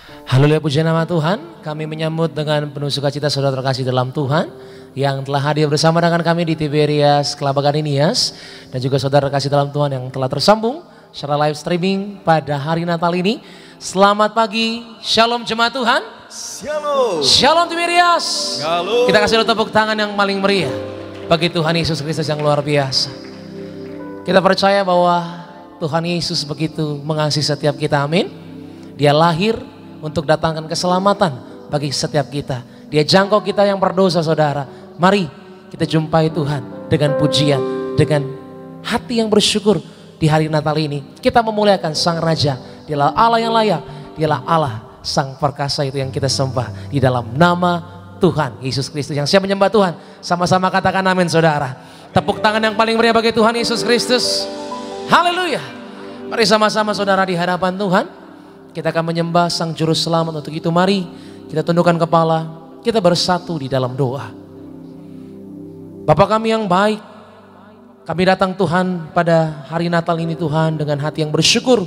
Haleluya, puji nama Tuhan. Kami menyambut dengan penuh sukacita saudara terkasih dalam Tuhan yang telah hadir bersama dengan kami di Tiberias Kelapa Gading Nias, dan juga saudara terkasih dalam Tuhan yang telah tersambung secara live streaming pada hari Natal ini. Selamat pagi, Shalom jemaat Tuhan. Shalom. Shalom Tiberias. Shalom. Kita kasih tepuk tangan yang paling meriah bagi Tuhan Yesus Kristus yang luar biasa. Kita percaya bahwa Tuhan Yesus begitu mengasihi setiap kita, amin. Dia lahir untuk datangkan keselamatan bagi setiap kita. Dia jangkau kita yang berdosa, saudara. Mari kita jumpai Tuhan dengan pujian, dengan hati yang bersyukur di hari Natal ini. Kita memuliakan Sang Raja. Dialah Allah yang layak. Dialah Allah Sang Perkasa itu yang kita sembah di dalam nama Tuhan Yesus Kristus. Yang siap menyembah Tuhan, sama-sama katakan amin, saudara. Tepuk tangan yang paling meriah bagi Tuhan Yesus Kristus. Haleluya. Mari sama-sama saudara di hadapan Tuhan. Kita akan menyembah Sang Juru Selamat. Untuk itu mari kita tundukkan kepala, kita bersatu di dalam doa. Bapa kami yang baik, kami datang Tuhan pada hari Natal ini Tuhan dengan hati yang bersyukur.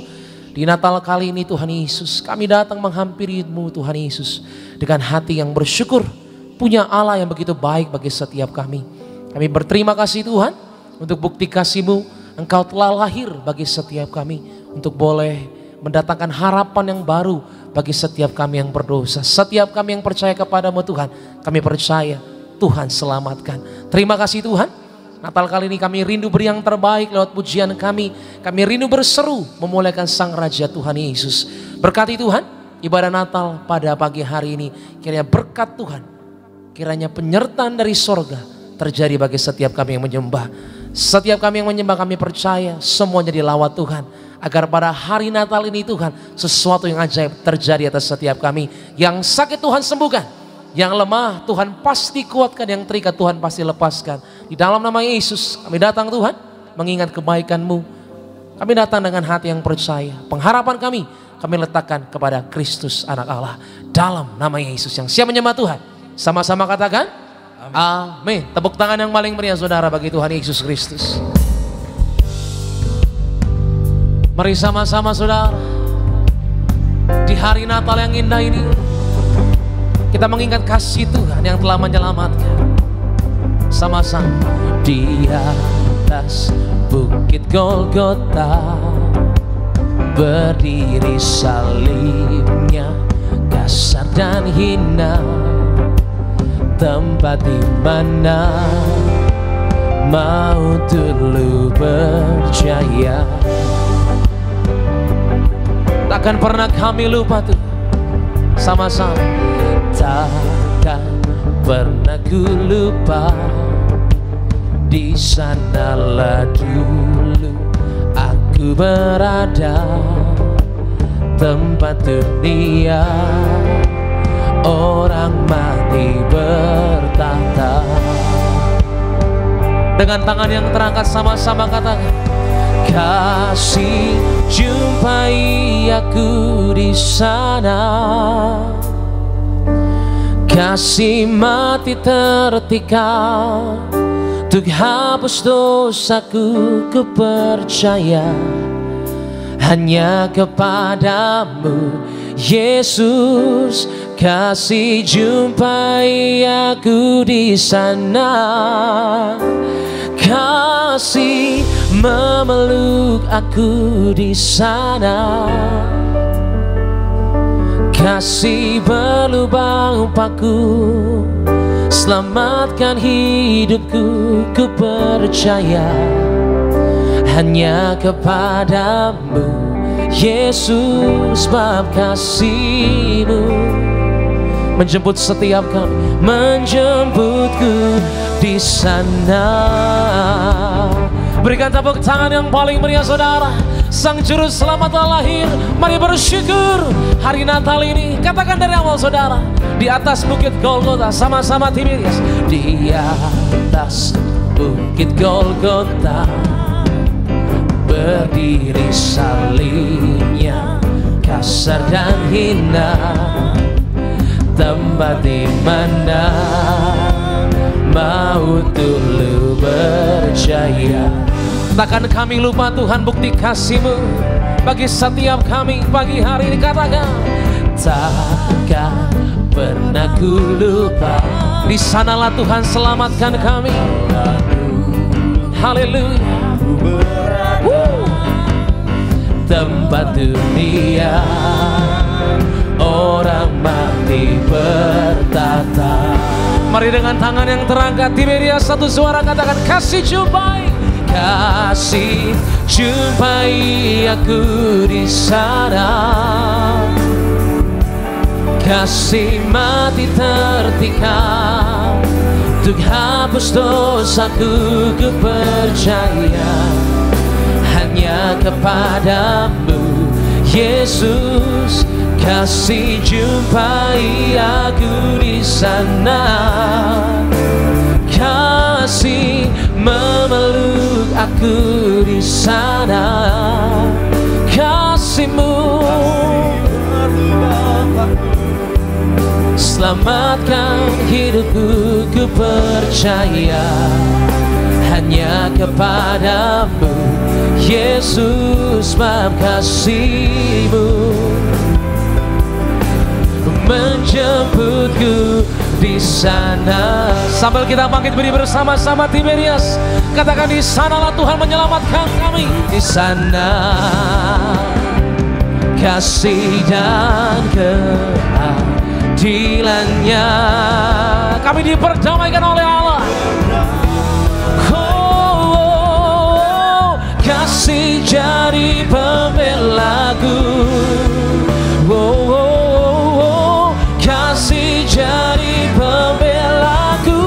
Di Natal kali ini Tuhan Yesus, kami datang menghampiri-Mu Tuhan Yesus dengan hati yang bersyukur. Punya Allah yang begitu baik bagi setiap kami. Kami berterima kasih Tuhan untuk bukti kasih-Mu. Engkau telah lahir bagi setiap kami untuk boleh mendatangkan harapan yang baru bagi setiap kami yang berdosa. Setiap kami yang percaya kepadamu Tuhan, kami percaya Tuhan selamatkan. Terima kasih Tuhan. Natal kali ini kami rindu beri yang terbaik lewat pujian kami. Kami rindu berseru memuliakan Sang Raja Tuhan Yesus. Berkati Tuhan ibadah Natal pada pagi hari ini. Kiranya berkat Tuhan, kiranya penyertaan dari sorga terjadi bagi setiap kami yang menyembah. Setiap kami yang menyembah, kami percaya semuanya dilawat Tuhan. Agar pada hari Natal ini Tuhan, sesuatu yang ajaib terjadi atas setiap kami. Yang sakit Tuhan sembuhkan, yang lemah Tuhan pasti kuatkan, yang terikat Tuhan pasti lepaskan. Di dalam nama Yesus kami datang Tuhan, mengingat kebaikan-Mu. Kami datang dengan hati yang percaya. Pengharapan kami letakkan kepada Kristus anak Allah. Dalam nama Yesus yang siap menyembah Tuhan, sama-sama katakan amin. Tepuk tangan yang paling meriah saudara bagi Tuhan Yesus Kristus. Mari sama-sama saudara, di hari Natal yang indah ini, kita mengingat kasih Tuhan yang telah menyelamatkan. Sama-sama. Di atas bukit Golgota berdiri salibnya, kasar dan hina, tempat di mana maut dulu berjaya. Takkan pernah kami lupa tuh, sama-sama. Takkan pernah ku lupa, di sanalah dulu aku berada, tempat dunia orang mati bertahta. Dengan tangan yang terangkat sama-sama katakan, kasih jumpai aku di sana, kasih mati tertikam untuk hapus dosaku. Ku percaya hanya kepadamu Yesus, kasih jumpai aku di sana, kasih memeluk aku di sana, kasih berlubang paku, selamatkan hidupku. Ku percaya hanya kepadamu Yesus, bab kasih-Mu menjemput setiap kami, menjemputku di sana. Berikan tepuk tangan yang paling meriah saudara. Sang Juru Selamat telah lahir. Mari bersyukur hari Natal ini. Katakan dari awal saudara. Di atas bukit Golgota, sama-sama Tiberias. Di atas bukit Golgota berdiri salibnya, kasar dan hina, tempat di mana maut dulu berjaya. Takkan kami lupa Tuhan bukti kasih-Mu bagi setiap kami pagi hari ini. Katakan, takkan pernah ku lupa. Di sanalah Tuhan selamatkan kami. Haleluya. Tempat dunia orang mati bertata. Mari dengan tangan yang terangkat Tiberias satu suara katakan, kasih jumpai, kasih jumpai aku di sana. Kasih mati tertikam untuk hapus dosaku, ku percaya hanya kepadamu Yesus. Kasih jumpai aku di sana. Kasih memeluk aku di sana. Kasih-Mu selamatkan hidupku, ku percaya hanya kepadamu Yesus. Sebab kasih-Mu menjemputku di sana. Sambil kita bangkit beri bersama-sama Tiberias, katakan, di sanalah Tuhan menyelamatkan kami. Di sana kasih dan keadilannya kami diperdamaikan oleh Allah. Oh, kasih jadi pembelaku. Oh, kasih jadi pembelaku.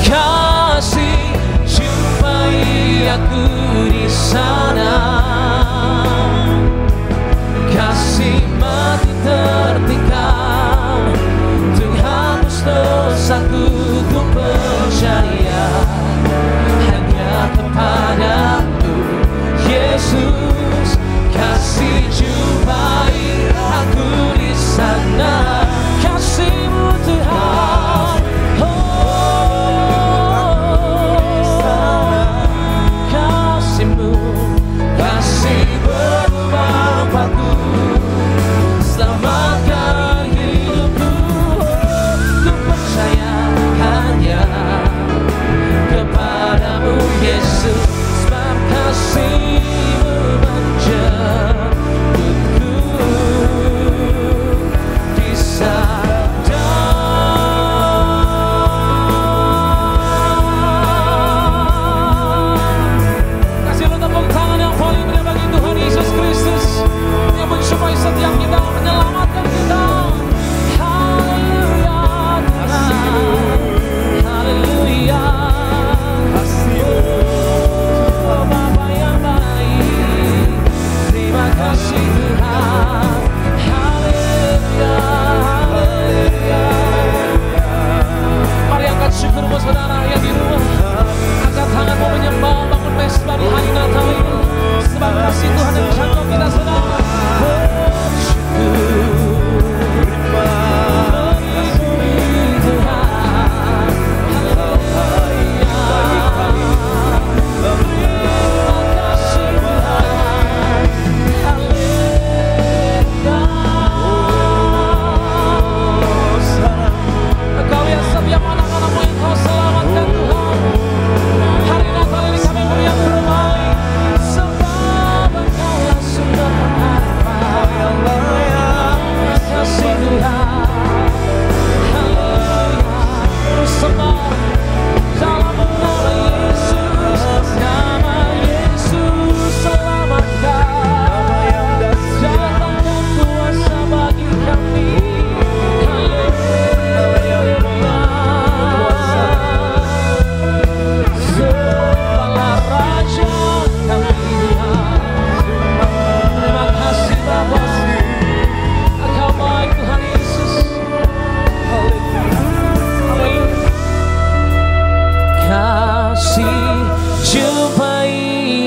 Kasih jumpai aku di sana. Kasih mati tertikam untuk hapus dosaku, ku percaya hanya kepadamu Yesus. Kasih jumpai aku di sana. Kasih-Mu Tuhan, kasih-Mu, kasih berubah-ubahku, selamatkan hidupku. Ku percaya hanya kepadamu Yesus. Sebab kasih-Mu menjemputku di sana. Kasih lu tepuk tangan yang paling meriah bagi Tuhan Yesus Kristus yang menjumpai setiap kita, menyelamatkan kita. Haleluya Tuhan, haleluya. Oh Bapa yang baik, terima kasih Tuhan. Haleluya, haleluya. Mari angkat syukurmu saudara yang di rumah, angkat tanganmu menyembah, bangun mesbah di hari Natal ini. Sebab kasih Tuhan yang menjangkau kita saudara.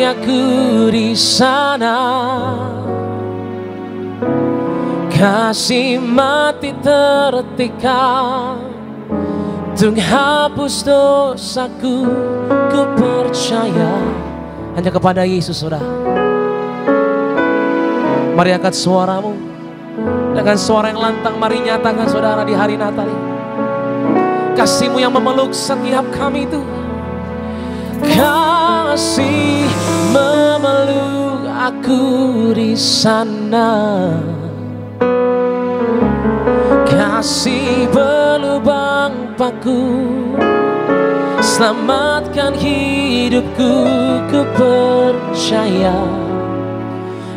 Aku di sana, kasih mati tertikam untuk hapus dosaku, ku percaya hanya kepada Yesus. Saudara, mari angkat suaramu, Dengan suara yang lantang mari nyatakan saudara di hari Natal ini. Kasih-Mu yang memeluk setiap kami Tuhan. Kasih memeluk aku di sana. Kasih berlubang paku, selamatkan hidupku, ku percaya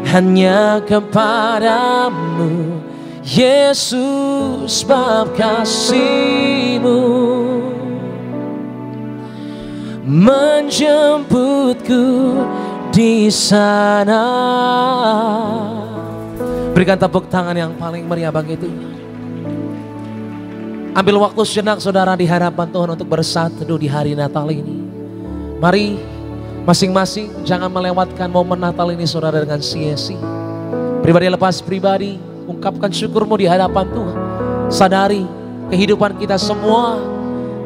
hanya kepadamu Yesus, bab kasih-Mu menjemputku di sana. Berikan tepuk tangan yang paling meriah bagi Tuhan. Ambil waktu sejenak saudara di hadapan Tuhan untuk bersatu di hari Natal ini. Mari masing-masing jangan melewatkan momen Natal ini saudara dengan sia-sia. Pribadi lepas pribadi, ungkapkan syukurmu di hadapan Tuhan. Sadari kehidupan kita semua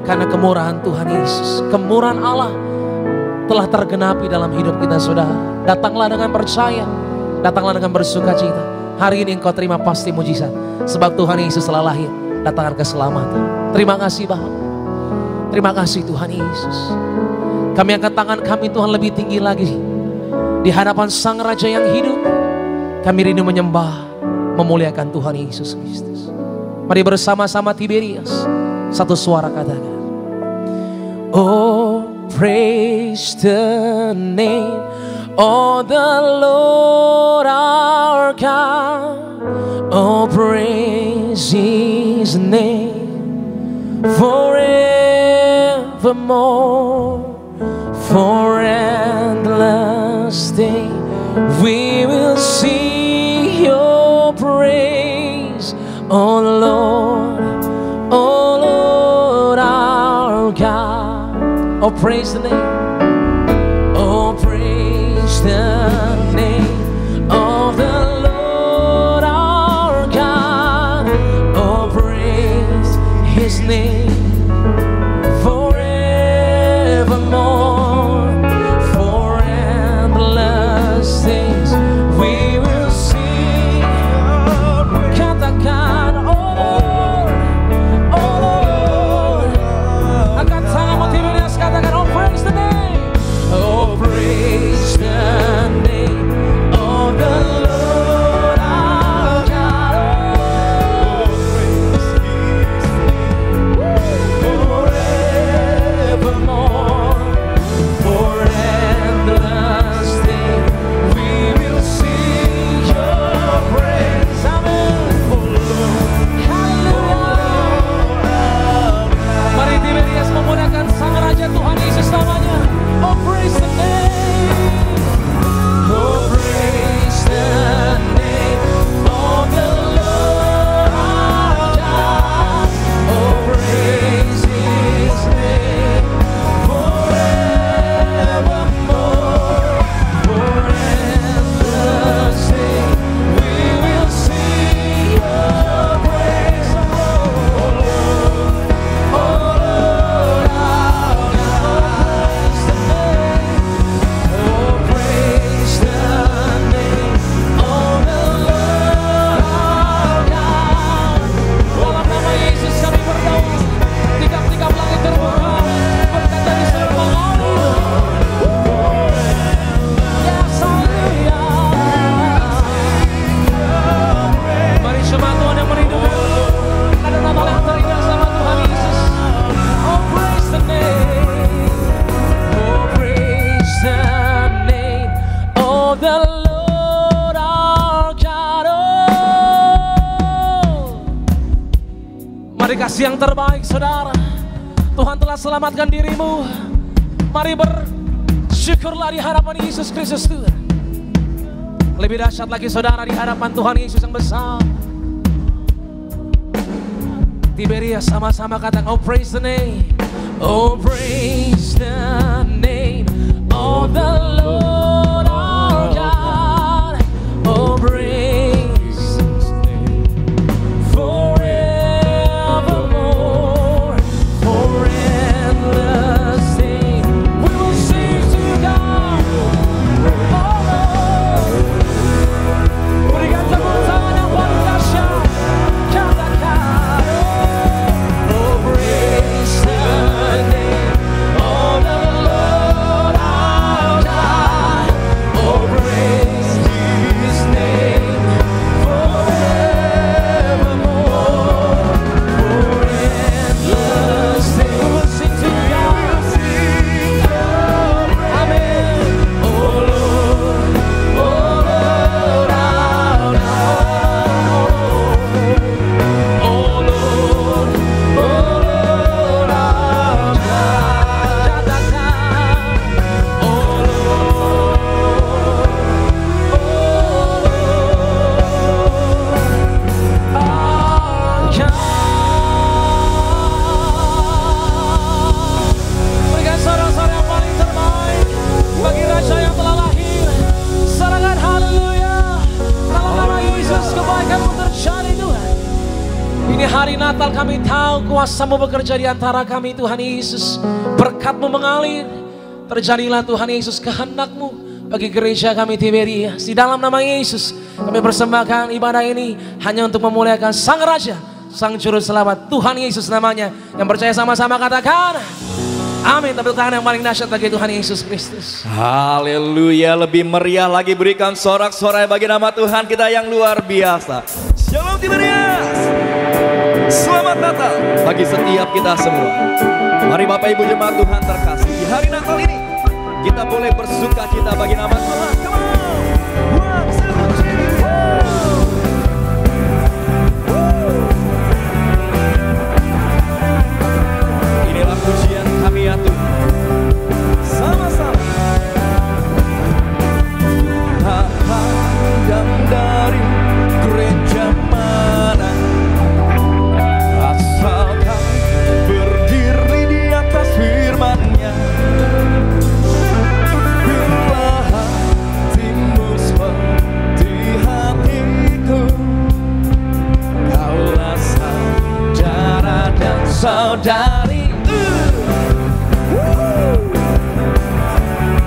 karena kemurahan Tuhan Yesus. Kemurahan Allah telah tergenapi dalam hidup kita saudara. Datanglah dengan percaya, datanglah dengan bersukacita. Hari ini engkau terima pasti mujizat, sebab Tuhan Yesus telah lahir, datangkan keselamatan. Terima kasih Bapa, terima kasih Tuhan Yesus. Kami angkat tangan kami Tuhan lebih tinggi lagi di hadapan Sang Raja yang hidup. Kami rindu menyembah, memuliakan Tuhan Yesus Kristus. Mari bersama-sama Tiberias, satu suara katakan, oh praise the name of the Lord our God. Oh praise His name forevermore. For endless day we will sing your praise, oh Lord our God. Oh praise the name, oh praise the name of the Lord our God. Oh praise His name forevermore. Kasih yang terbaik saudara, Tuhan telah selamatkan dirimu. Mari bersyukurlah di hadapan Yesus Kristus Tuhan. Lebih dahsyat lagi saudara di hadapan Tuhan Yesus yang besar. Tiberias sama-sama katakan, oh praise the name, oh praise the name of the Lord our God. Oh praise hari Natal kami tahu kuasa-Mu bekerja di antara kami Tuhan Yesus. Berkat-Mu mengalir. Terjadilah Tuhan Yesus kehendak-Mu bagi gereja kami Tiberias. Di dalam nama Yesus kami persembahkan ibadah ini hanya untuk memuliakan Sang Raja, Sang Juru Selamat, Tuhan Yesus namanya. Yang percaya sama-sama katakan amin. Tepuk tangan yang paling dahsyat bagi Tuhan Yesus Kristus. Haleluya, lebih meriah lagi berikan sorak-sorai bagi nama Tuhan kita yang luar biasa. Shalom Tiberias. Selamat Natal bagi setiap kita semua. Mari Bapak Ibu jemaat Tuhan terkasih, di hari Natal ini kita boleh bersuka cita bagi nama Tuhan. Come on. One, two, three, inilah pujian kami ya Tuhan. Sama-sama. Tak pandang dari gereja mana, asalkan berdiri di atas firman-Nya. Bila hatimu seperti hatiku, kaulah saudara dan saudari.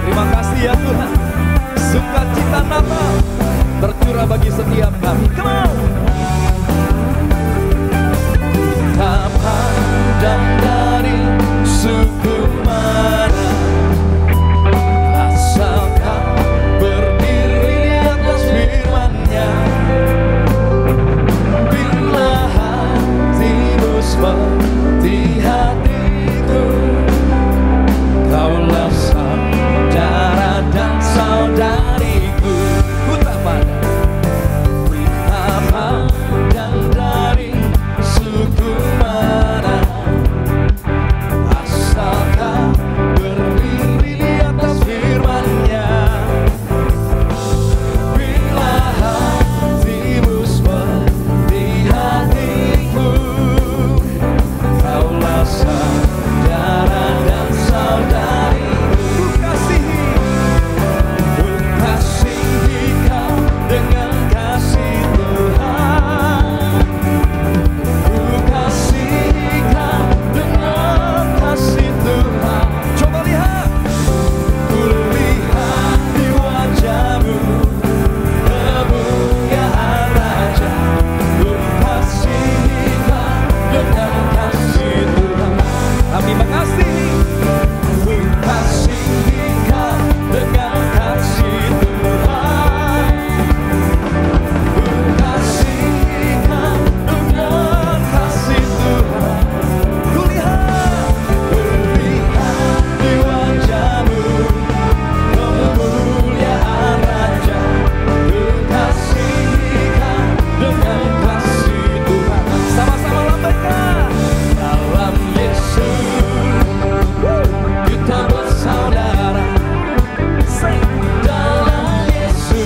Terima kasih ya Tuhan, sukacita Natal tercurah bagi setiap kami. Come on. Tak pandang dari suku mana, asalkan berdiri di atas firman-Nya. Bila hatimu seperti hatiku, kaulah saudara dan saudariku. Tak pandang dari suku mana, asalkan berdiri di atas firman-Nya. Bila hatimu seperti hatiku, kaulah saudara dan saudariku. Kasihi kau dengan kasih Tuhan. Ku kasihi kau dengan kasih Tuhan. Coba lihat, ku lihat di wajah-Mu kemuliaan Raja. Ku kasihi kau dengan kasih Tuhan. Kami mengasihi. Ku kasihi kau dengan kasih Tuhan. Ku kasihi kau dengan kasih Tuhan. Ku lihat di wajah-Mu kemuliaan Raja. Ku kasihi kau dengan kasih Tuhan. Sama-sama lambaikan. Dalam Yesus kita bersaudara. Dalam Yesus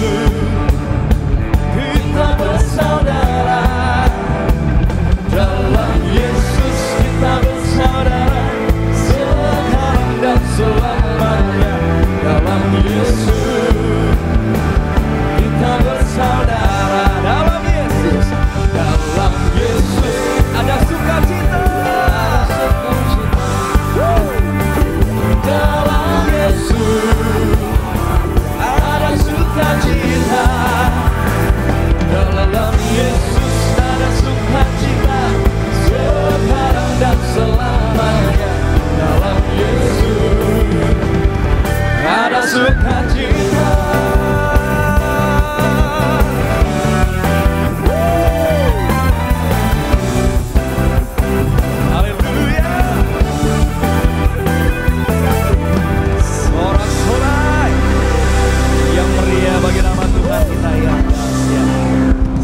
kita bersaudara. Dalam Yesus kita bersaudara, sekarang dan selamanya. Dalam Yesus kita bersaudara. Dalam Yesus ada sukacita. Dalam Yesus ada sukacita. Dalam Yesus ada sukacita, sekarang dan selamanya. Dalam Yesus ada sukacita. Haleluya. Sorak-sorai yang meriah bagi nama Tuhan kita yang dahsyat.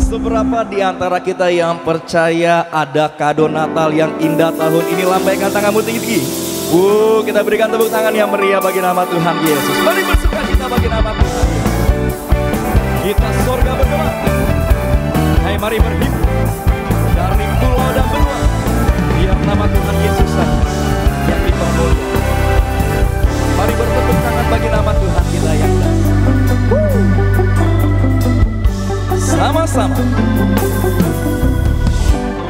Seberapa di antara kita yang percaya ada kado Natal yang indah tahun ini? Lambaikan tanganmu tinggi. Kita berikan tepuk tangan yang meriah bagi nama Tuhan Yesus. Mari bersukacita bagi nama Tuhan Yesus. Kita sorga bergema. Hai, mari berhibur dari pulau dan benua. Biar nama Tuhan Yesus saja yang dipermuliakan. Mari bertepuk tangan bagi nama Tuhan kita yang dahsyat. Sama-sama.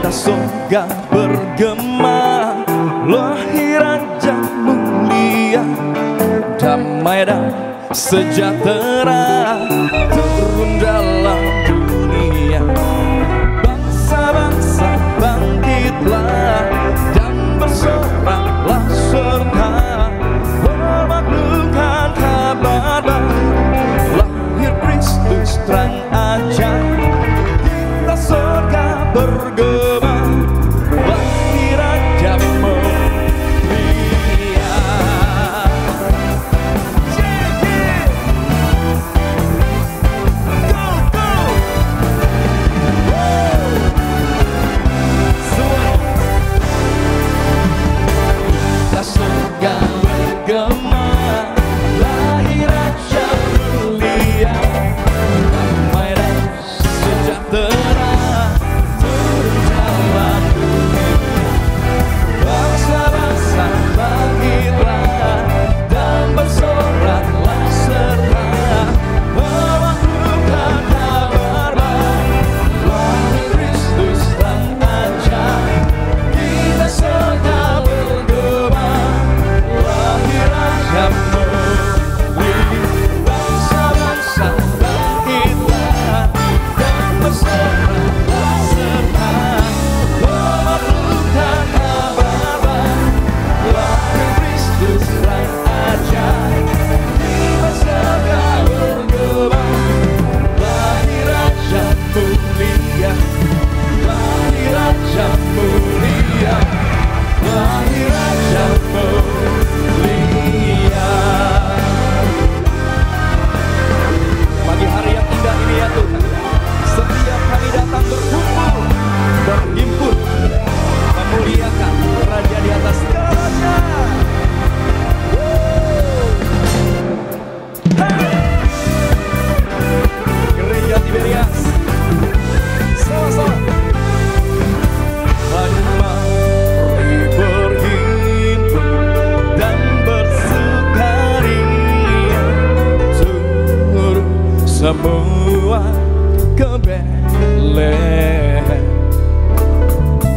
kita surga bergema, lahir Raja mulia, damai dan sejahtera turun dalam dunia. Bangsa-bangsa bangkitlah dan bersoraklah serta memaklumkan kabar baik, lahir Kristus terang ajaib, kita surga bergema, lahir Raja mulia. Kita surga bergema, lahir Raja mulia, damai dan sejahtera turun dalam dunia. Bangsa-bangsa bangkitlah dan bersoraklah serta memaklumkan kabar baik, lahir Kristus terang ajaib, kita surga bergema, lahir Raja mulia. Bangsa-bangsa bangkitlah dan bersoraklah serta memaklumkan kabar baik, lahir Kristus terang ajaib, kita surga bergema, lahir Raja mulia, lahir Raja mulia, lahir Raja mulia. Pagi hari yang indah ini ya Tuhan, setiap kami datang berkumpul, berhimpun, memuliakan Raja di atas segala raja. Hey! Gereja Tiberias, sama-sama. Mari berhimpun dan bersukaria, turun semua ke Betlehem.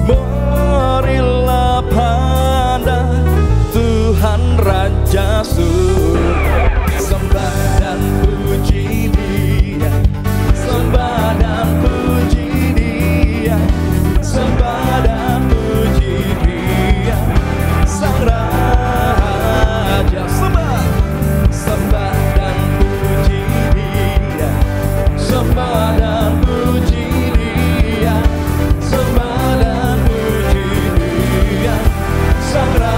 Marilah pandang Tuhan Raja surga, sembah dan puji Dia, sembah dan puji Dia, sembah dan puji Dia, Sang Raja. Sembah, sembah dan puji Dia, sembah dan puji Dia, sembah dan puji Dia, Sang Raja.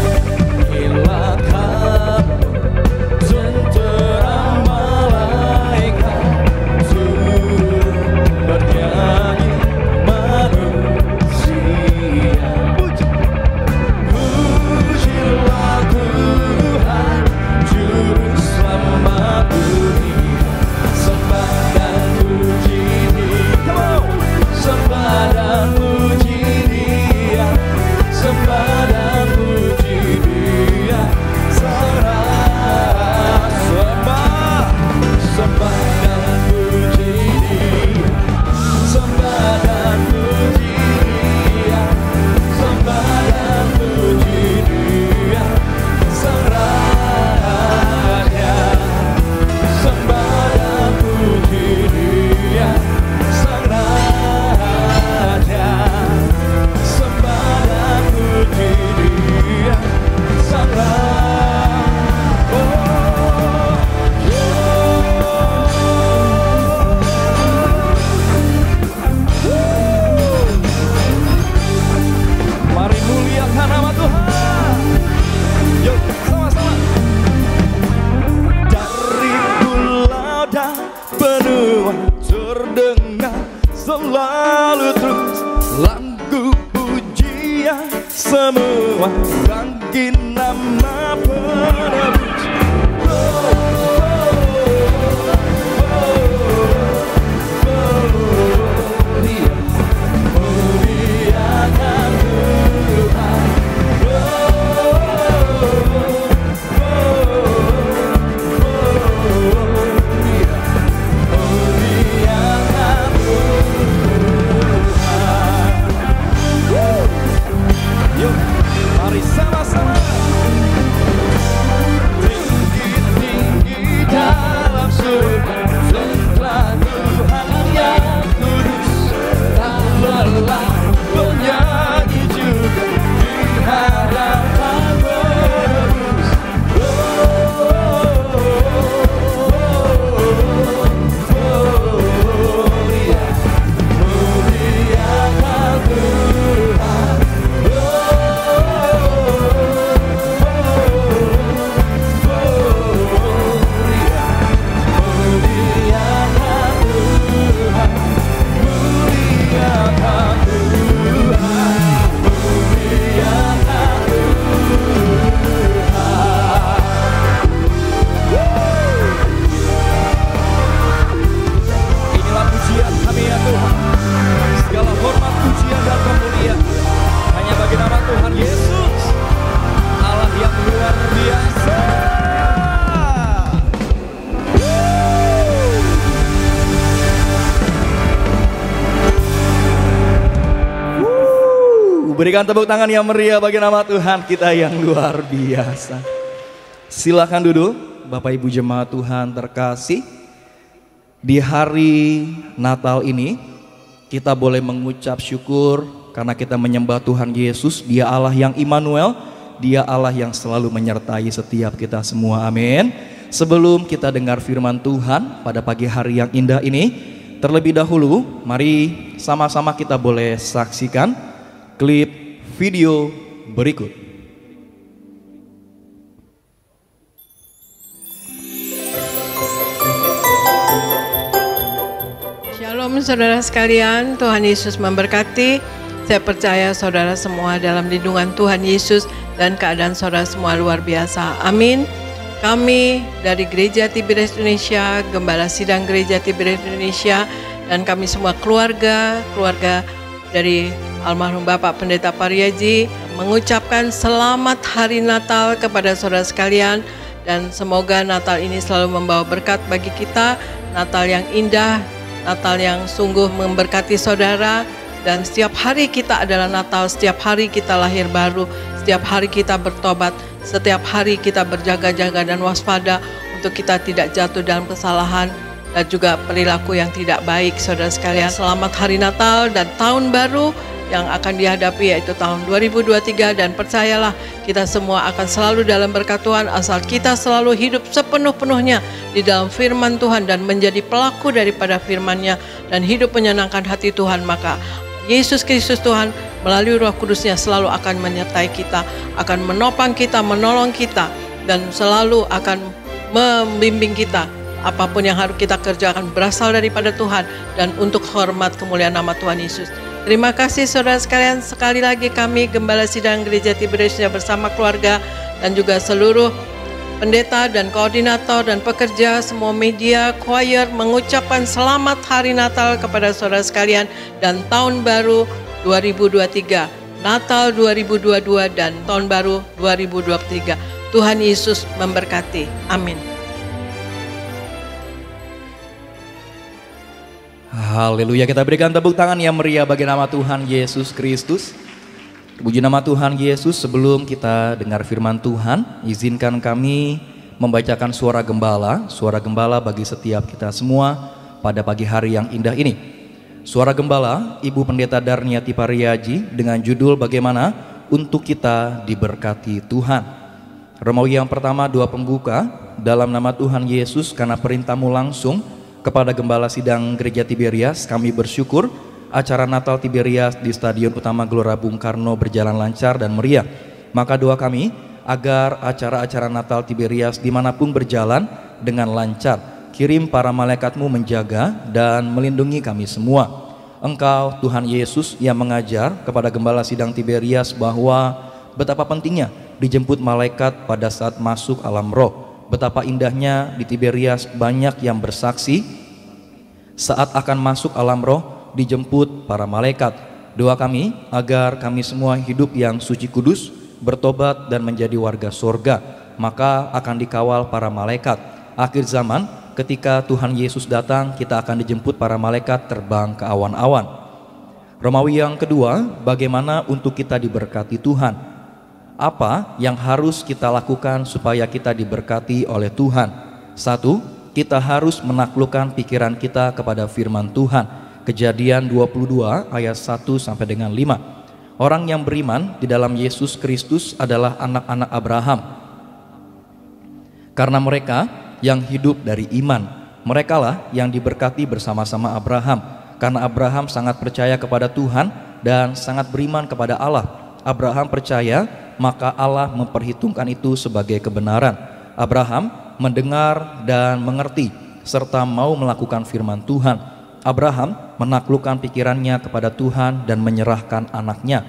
Bernyanyilah kamu, tentera malaikat, turun bernyanyi manusia. Pujilah Tuhan, Juru Selamat dunia, sembah dan puji Dia, sembah dan puji Dia, sembah dan puji Dia, Sang Raja. Sembah, sembah dan puji Dia, sembah dan puji Dia, sembah dan puji Dia, Sang Raja. Sembah dan puji Dia, Sang Raja. Sembah dan puji Dia, Sang Raja. Mari muliakan nama Tuhan. Yuk, sama-sama. Dari pulau dan benua terdengar selalu terus lagu pujian, semua bangkit nama penebus. Muliakan Tuhan. Berikan tepuk tangan yang meriah bagi nama Tuhan kita yang luar biasa. Silakan duduk Bapak Ibu jemaat Tuhan terkasih. Di hari Natal ini kita boleh mengucap syukur karena kita menyembah Tuhan Yesus. Dia Allah yang Immanuel, Dia Allah yang selalu menyertai setiap kita semua. Amin. Sebelum kita dengar firman Tuhan pada pagi hari yang indah ini, terlebih dahulu mari sama-sama kita boleh saksikan klip video berikut. Shalom saudara sekalian, Tuhan Yesus memberkati. Saya percaya saudara semua dalam lindungan Tuhan Yesus dan keadaan saudara semua luar biasa. Amin. Kami dari Gereja Tiberias Indonesia, Gembala Sidang Gereja Tiberias Indonesia, dan kami semua keluarga dari almarhum Bapak Pendeta Pariaji mengucapkan selamat hari Natal kepada saudara sekalian, dan semoga Natal ini selalu membawa berkat bagi kita, Natal yang indah, Natal yang sungguh memberkati saudara. Dan setiap hari kita adalah Natal, setiap hari kita lahir baru, setiap hari kita bertobat, setiap hari kita berjaga-jaga dan waspada untuk kita tidak jatuh dalam kesalahan dan juga perilaku yang tidak baik. Saudara sekalian, selamat hari Natal dan tahun baru yang akan dihadapi, yaitu tahun 2023, dan percayalah kita semua akan selalu dalam berkat Tuhan asal kita selalu hidup sepenuh-penuhnya di dalam firman Tuhan dan menjadi pelaku daripada firman-Nya dan hidup menyenangkan hati Tuhan. Maka Yesus Kristus Tuhan melalui Roh Kudus-Nya selalu akan menyertai kita, akan menopang kita, menolong kita, dan selalu akan membimbing kita. Apapun yang harus kita kerjakan berasal daripada Tuhan dan untuk hormat kemuliaan nama Tuhan Yesus. Terima kasih saudara sekalian, sekali lagi kami Gembala Sidang Gereja Tiberias bersama keluarga dan juga seluruh pendeta dan koordinator dan pekerja, semua media, choir mengucapkan selamat hari Natal kepada saudara sekalian dan tahun baru 2023, Natal 2022 dan tahun baru 2023. Tuhan Yesus memberkati. Amin. Haleluya, kita berikan tepuk tangan yang meriah bagi nama Tuhan Yesus Kristus. Puji nama Tuhan Yesus. Sebelum kita dengar firman Tuhan, izinkan kami membacakan suara gembala bagi setiap kita semua pada pagi hari yang indah ini. Suara gembala Ibu Pendeta Darniati Pariaji dengan judul bagaimana untuk kita diberkati Tuhan. Romawi yang pertama 2 pembuka. Dalam nama Tuhan Yesus, karena perintah-Mu langsung kepada Gembala Sidang Gereja Tiberias, kami bersyukur acara Natal Tiberias di Stadion Utama Gelora Bung Karno berjalan lancar dan meriah. Maka doa kami agar acara-acara Natal Tiberias dimanapun berjalan dengan lancar. Kirim para malaikat-Mu menjaga dan melindungi kami semua. Engkau Tuhan Yesus yang mengajar kepada Gembala Sidang Tiberias bahwa betapa pentingnya dijemput malaikat pada saat masuk alam roh. Betapa indahnya di Tiberias banyak yang bersaksi saat akan masuk alam roh dijemput para malaikat. Doa kami agar kami semua hidup yang suci kudus, bertobat dan menjadi warga surga, maka akan dikawal para malaikat. Akhir zaman ketika Tuhan Yesus datang, kita akan dijemput para malaikat terbang ke awan-awan. Romawi yang kedua, bagaimana untuk kita diberkati Tuhan? Apa yang harus kita lakukan supaya kita diberkati oleh Tuhan? 1, kita harus menaklukkan pikiran kita kepada firman Tuhan. Kejadian 22 ayat 1 sampai dengan 5. Orang yang beriman di dalam Yesus Kristus adalah anak-anak Abraham. Karena mereka yang hidup dari iman, merekalah yang diberkati bersama-sama Abraham. Karena Abraham sangat percaya kepada Tuhan dan sangat beriman kepada Allah. Abraham percaya, maka Allah memperhitungkan itu sebagai kebenaran. Abraham mendengar dan mengerti serta mau melakukan firman Tuhan. Abraham menaklukkan pikirannya kepada Tuhan dan menyerahkan anaknya.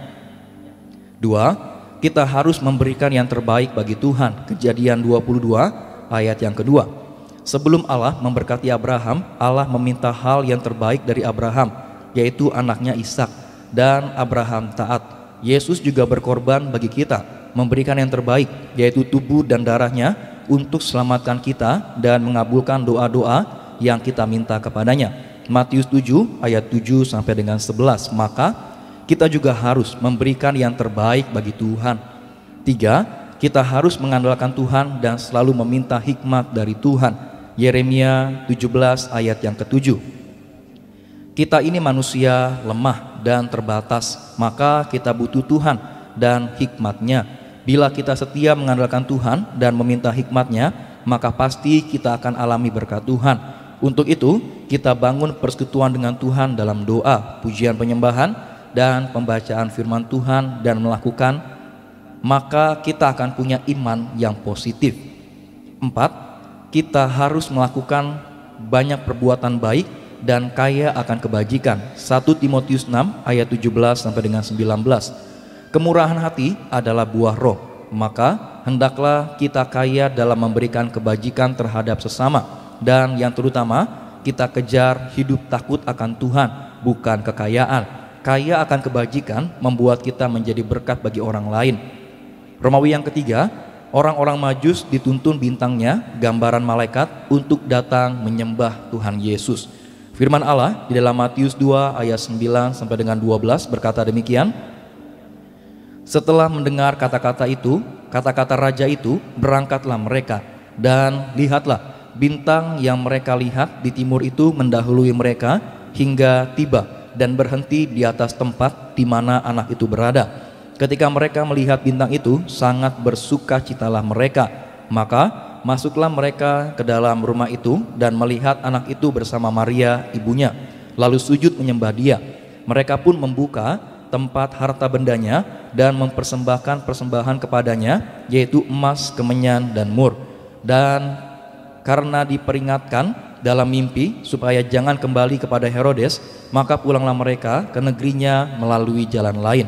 2, kita harus memberikan yang terbaik bagi Tuhan. Kejadian 22 ayat yang kedua. Sebelum Allah memberkati Abraham, Allah meminta hal yang terbaik dari Abraham, yaitu anaknya Ishak, dan Abraham taat. Yesus juga berkorban bagi kita, memberikan yang terbaik, yaitu tubuh dan darahnya untuk selamatkan kita dan mengabulkan doa-doa yang kita minta kepadanya. Matius 7 ayat 7 sampai dengan 11. Maka kita juga harus memberikan yang terbaik bagi Tuhan. 3, kita harus mengandalkan Tuhan dan selalu meminta hikmat dari Tuhan. Yeremia 17 ayat yang ke-7. Kita ini manusia lemah dan terbatas, maka kita butuh Tuhan dan hikmat-Nya. Bila kita setia mengandalkan Tuhan dan meminta hikmat-Nya, maka pasti kita akan alami berkat Tuhan. Untuk itu, kita bangun persekutuan dengan Tuhan dalam doa, pujian penyembahan, dan pembacaan firman Tuhan dan melakukan, maka kita akan punya iman yang positif. 4, kita harus melakukan banyak perbuatan baik dan kaya akan kebajikan. 1 Timotius 6 ayat 17 sampai dengan 19. Kemurahan hati adalah buah roh, maka hendaklah kita kaya dalam memberikan kebajikan terhadap sesama, dan yang terutama kita kejar hidup takut akan Tuhan, bukan kekayaan. Kaya akan kebajikan membuat kita menjadi berkat bagi orang lain. Romawi yang ketiga, orang-orang Majus dituntun bintangnya, gambaran malaikat, untuk datang menyembah Tuhan Yesus. Firman Allah di dalam Matius 2 ayat 9 sampai dengan 12 berkata demikian. Setelah mendengar kata-kata itu, kata-kata raja itu, berangkatlah mereka, dan lihatlah, bintang yang mereka lihat di timur itu mendahului mereka hingga tiba dan berhenti di atas tempat di mana anak itu berada. Ketika mereka melihat bintang itu, sangat bersukacitalah mereka. Maka masuklah mereka ke dalam rumah itu dan melihat anak itu bersama Maria ibunya, lalu sujud menyembah dia. Mereka pun membuka tempat harta bendanya dan mempersembahkan persembahan kepadanya, yaitu emas, kemenyan, dan mur. Dan karena diperingatkan dalam mimpi supaya jangan kembali kepada Herodes, maka pulanglah mereka ke negerinya melalui jalan lain.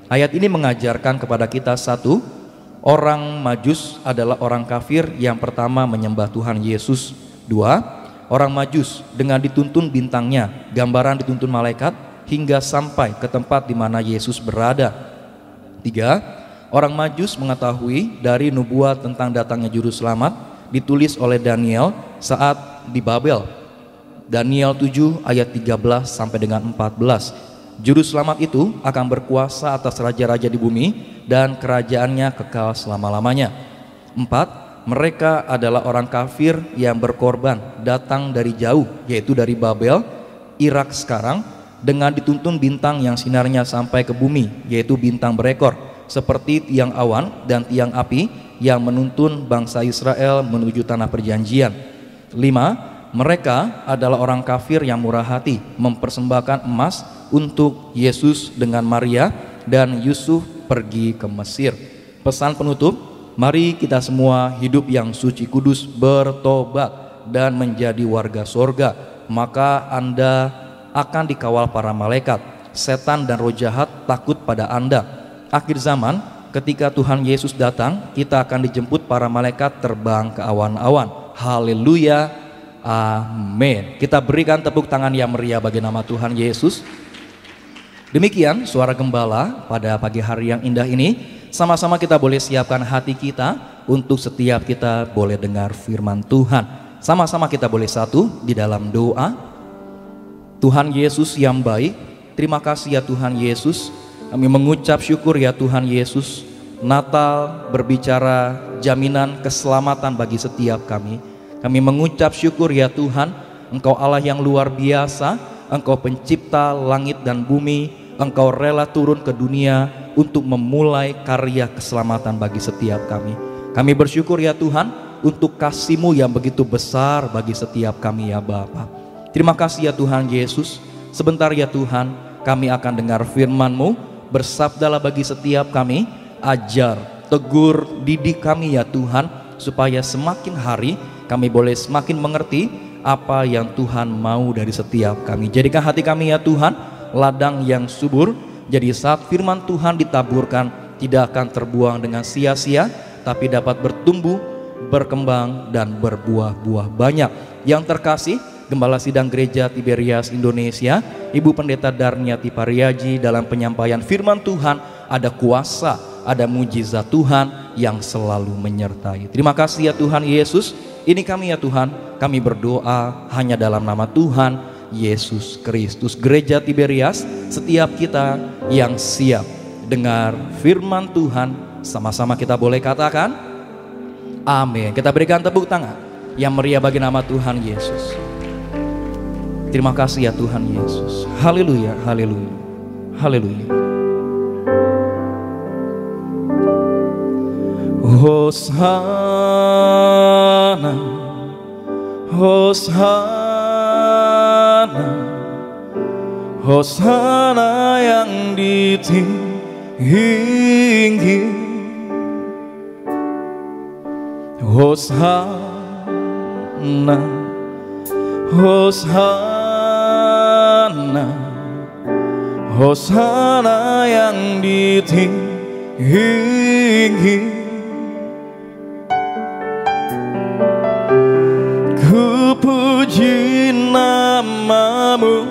Ayat ini mengajarkan kepada kita satu, orang Majus adalah orang kafir yang pertama menyembah Tuhan Yesus. 2, orang Majus dengan dituntun bintangnya, gambaran dituntun malaikat, hingga sampai ke tempat di mana Yesus berada. 3, orang Majus mengetahui dari nubuat tentang datangnya juru selamat ditulis oleh Daniel saat di Babel. Daniel 7 ayat 13 sampai dengan 14. Juru selamat itu akan berkuasa atas raja-raja di bumi dan kerajaannya kekal selama-lamanya. 4, mereka adalah orang kafir yang berkorban datang dari jauh, yaitu dari Babel, Irak sekarang, dengan dituntun bintang yang sinarnya sampai ke bumi, yaitu bintang berekor, seperti tiang awan dan tiang api yang menuntun bangsa Israel menuju tanah perjanjian. 5, mereka adalah orang kafir yang murah hati, mempersembahkan emas untuk Yesus dengan Maria, dan Yusuf pergi ke Mesir. Pesan penutup, mari kita semua hidup yang suci kudus, bertobat dan menjadi warga sorga, maka Anda akan dikawal para malaikat. Setan dan roh jahat takut pada Anda. Akhir zaman, ketika Tuhan Yesus datang, kita akan dijemput para malaikat terbang ke awan-awan. Haleluya, amin. Kita berikan tepuk tangan yang meriah bagi nama Tuhan Yesus. Demikian suara gembala pada pagi hari yang indah ini. Sama-sama kita boleh siapkan hati kita untuk setiap kita boleh dengar firman Tuhan. Sama-sama kita boleh satu di dalam doa. Tuhan Yesus yang baik, terima kasih ya Tuhan Yesus. Kami mengucap syukur ya Tuhan Yesus. Natal berbicara jaminan keselamatan bagi setiap kami. Kami mengucap syukur ya Tuhan, Engkau Allah yang luar biasa, Engkau pencipta langit dan bumi, Engkau rela turun ke dunia untuk memulai karya keselamatan bagi setiap kami. Kami bersyukur ya Tuhan untuk kasih-Mu yang begitu besar bagi setiap kami ya Bapa. Terima kasih ya Tuhan Yesus. Sebentar ya Tuhan, kami akan dengar firman-Mu. Bersabdalah bagi setiap kami, ajar, tegur, didik kami ya Tuhan, supaya semakin hari kami boleh semakin mengerti apa yang Tuhan mau dari setiap kami. Jadikan hati kami ya Tuhan ladang yang subur, jadi saat firman Tuhan ditaburkan tidak akan terbuang dengan sia-sia, tapi dapat bertumbuh, berkembang, dan berbuah-buah banyak. Yang terkasih, Gembala Sidang Gereja Tiberias Indonesia, Ibu Pendeta Darniati Pariaji, dalam penyampaian firman Tuhan ada kuasa, ada mujizat Tuhan yang selalu menyertai. Terima kasih ya Tuhan Yesus. Ini kami ya Tuhan, kami berdoa hanya dalam nama Tuhan Yesus Kristus. Gereja Tiberias, setiap kita yang siap dengar firman Tuhan? Sama-sama kita boleh katakan amin. Kita berikan tepuk tangan yang meriah bagi nama Tuhan Yesus. Terima kasih ya Tuhan Yesus. Haleluya, haleluya, haleluya. Hosana, Hosana, Hosana yang ditinggi. Hosana, Hosana, Hosana yang ditinggi. Ku puji namamu,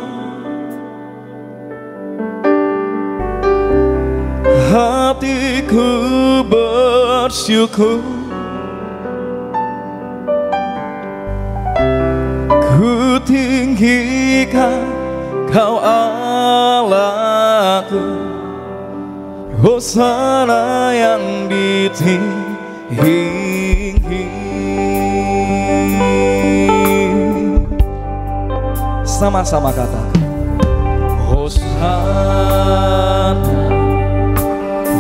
hatiku bersyukur. Ku tinggikan Kau Allahku, Hosana yang ditinggi. Sama-sama katakan Hosana,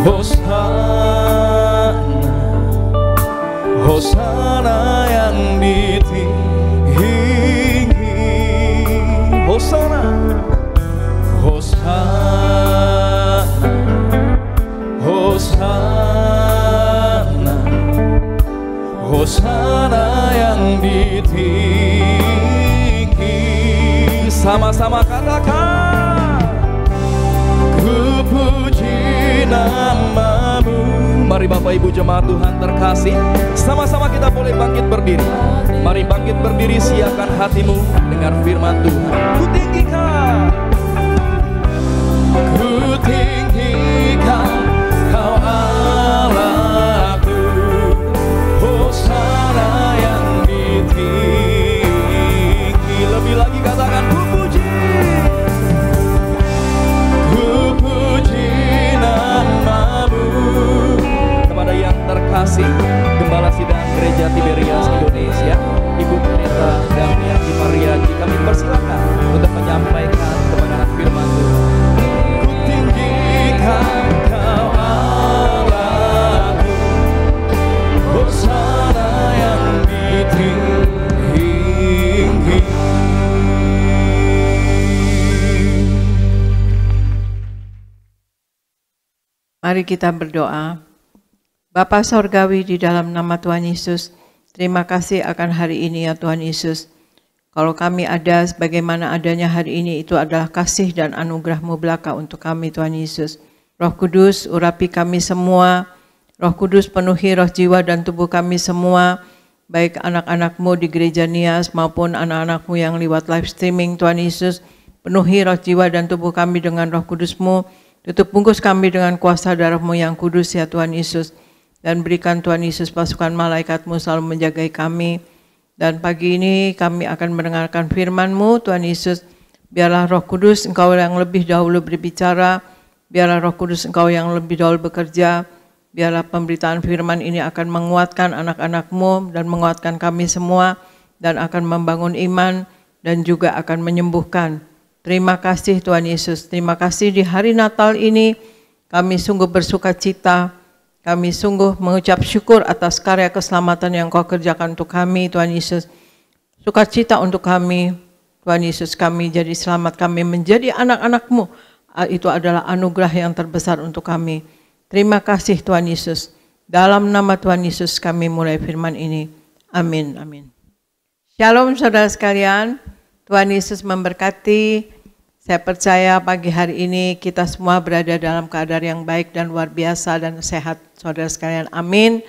Hosana, Hosana yang ditinggi. Hosana, Hosana, Hosana, Hosana yang ditinggi. Sama-sama katakan ku puji namamu. Mari Bapak Ibu jemaat Tuhan terkasih, sama-sama kita boleh bangkit berdiri. Mari bangkit berdiri, siapkan hatimu dengar firman Tuhan. Ku tinggikan, ku tinggikan Kau Allahku, Hosana yang ditinggi. Lebih lagi katakan ku puji namamu. Kepada yang terkasih, Gembala Sidang Gereja Tiberias Indonesia, Ibu Pendeta Damiati Mariaji, kami persilakan untuk menyampaikan kebenaran firman Tuhan. Ku tinggikan Kau Allahku, Hosana yang ditinggi. Mari kita berdoa. Bapa Sorgawi, di dalam nama Tuhan Yesus, terima kasih akan hari ini ya Tuhan Yesus. Kalau kami ada sebagaimana adanya hari ini, itu adalah kasih dan anugerah-Mu belaka untuk kami Tuhan Yesus. Roh Kudus, urapi kami semua. Roh Kudus, penuhi roh jiwa dan tubuh kami semua, baik anak-anak-Mu di Gereja Nias maupun anak-anak-Mu yang lewat live streaming Tuhan Yesus. Penuhi roh jiwa dan tubuh kami dengan Roh Kudus-Mu. Tutup bungkus kami dengan kuasa darah-Mu yang kudus ya Tuhan Yesus. Dan berikan Tuhan Yesus pasukan malaikat-Mu selalu menjagai kami. Dan pagi ini kami akan mendengarkan firman-Mu Tuhan Yesus. Biarlah Roh Kudus Engkau yang lebih dahulu berbicara. Biarlah Roh Kudus Engkau yang lebih dahulu bekerja. Biarlah pemberitaan firman ini akan menguatkan anak-anak-Mu dan menguatkan kami semua. Dan akan membangun iman dan juga akan menyembuhkan. Terima kasih Tuhan Yesus. Terima kasih di hari Natal ini kami sungguh bersuka cita. Kami sungguh mengucap syukur atas karya keselamatan yang Kau kerjakan untuk kami Tuhan Yesus. Sukacita untuk kami Tuhan Yesus, kami jadi selamat, kami menjadi anak-anak-Mu. Itu adalah anugerah yang terbesar untuk kami. Terima kasih Tuhan Yesus. Dalam nama Tuhan Yesus kami mulai firman ini. Amin, amin. Shalom saudara sekalian. Tuhan Yesus memberkati. Saya percaya pagi hari ini kita semua berada dalam keadaan yang baik dan luar biasa dan sehat saudara sekalian. Amin.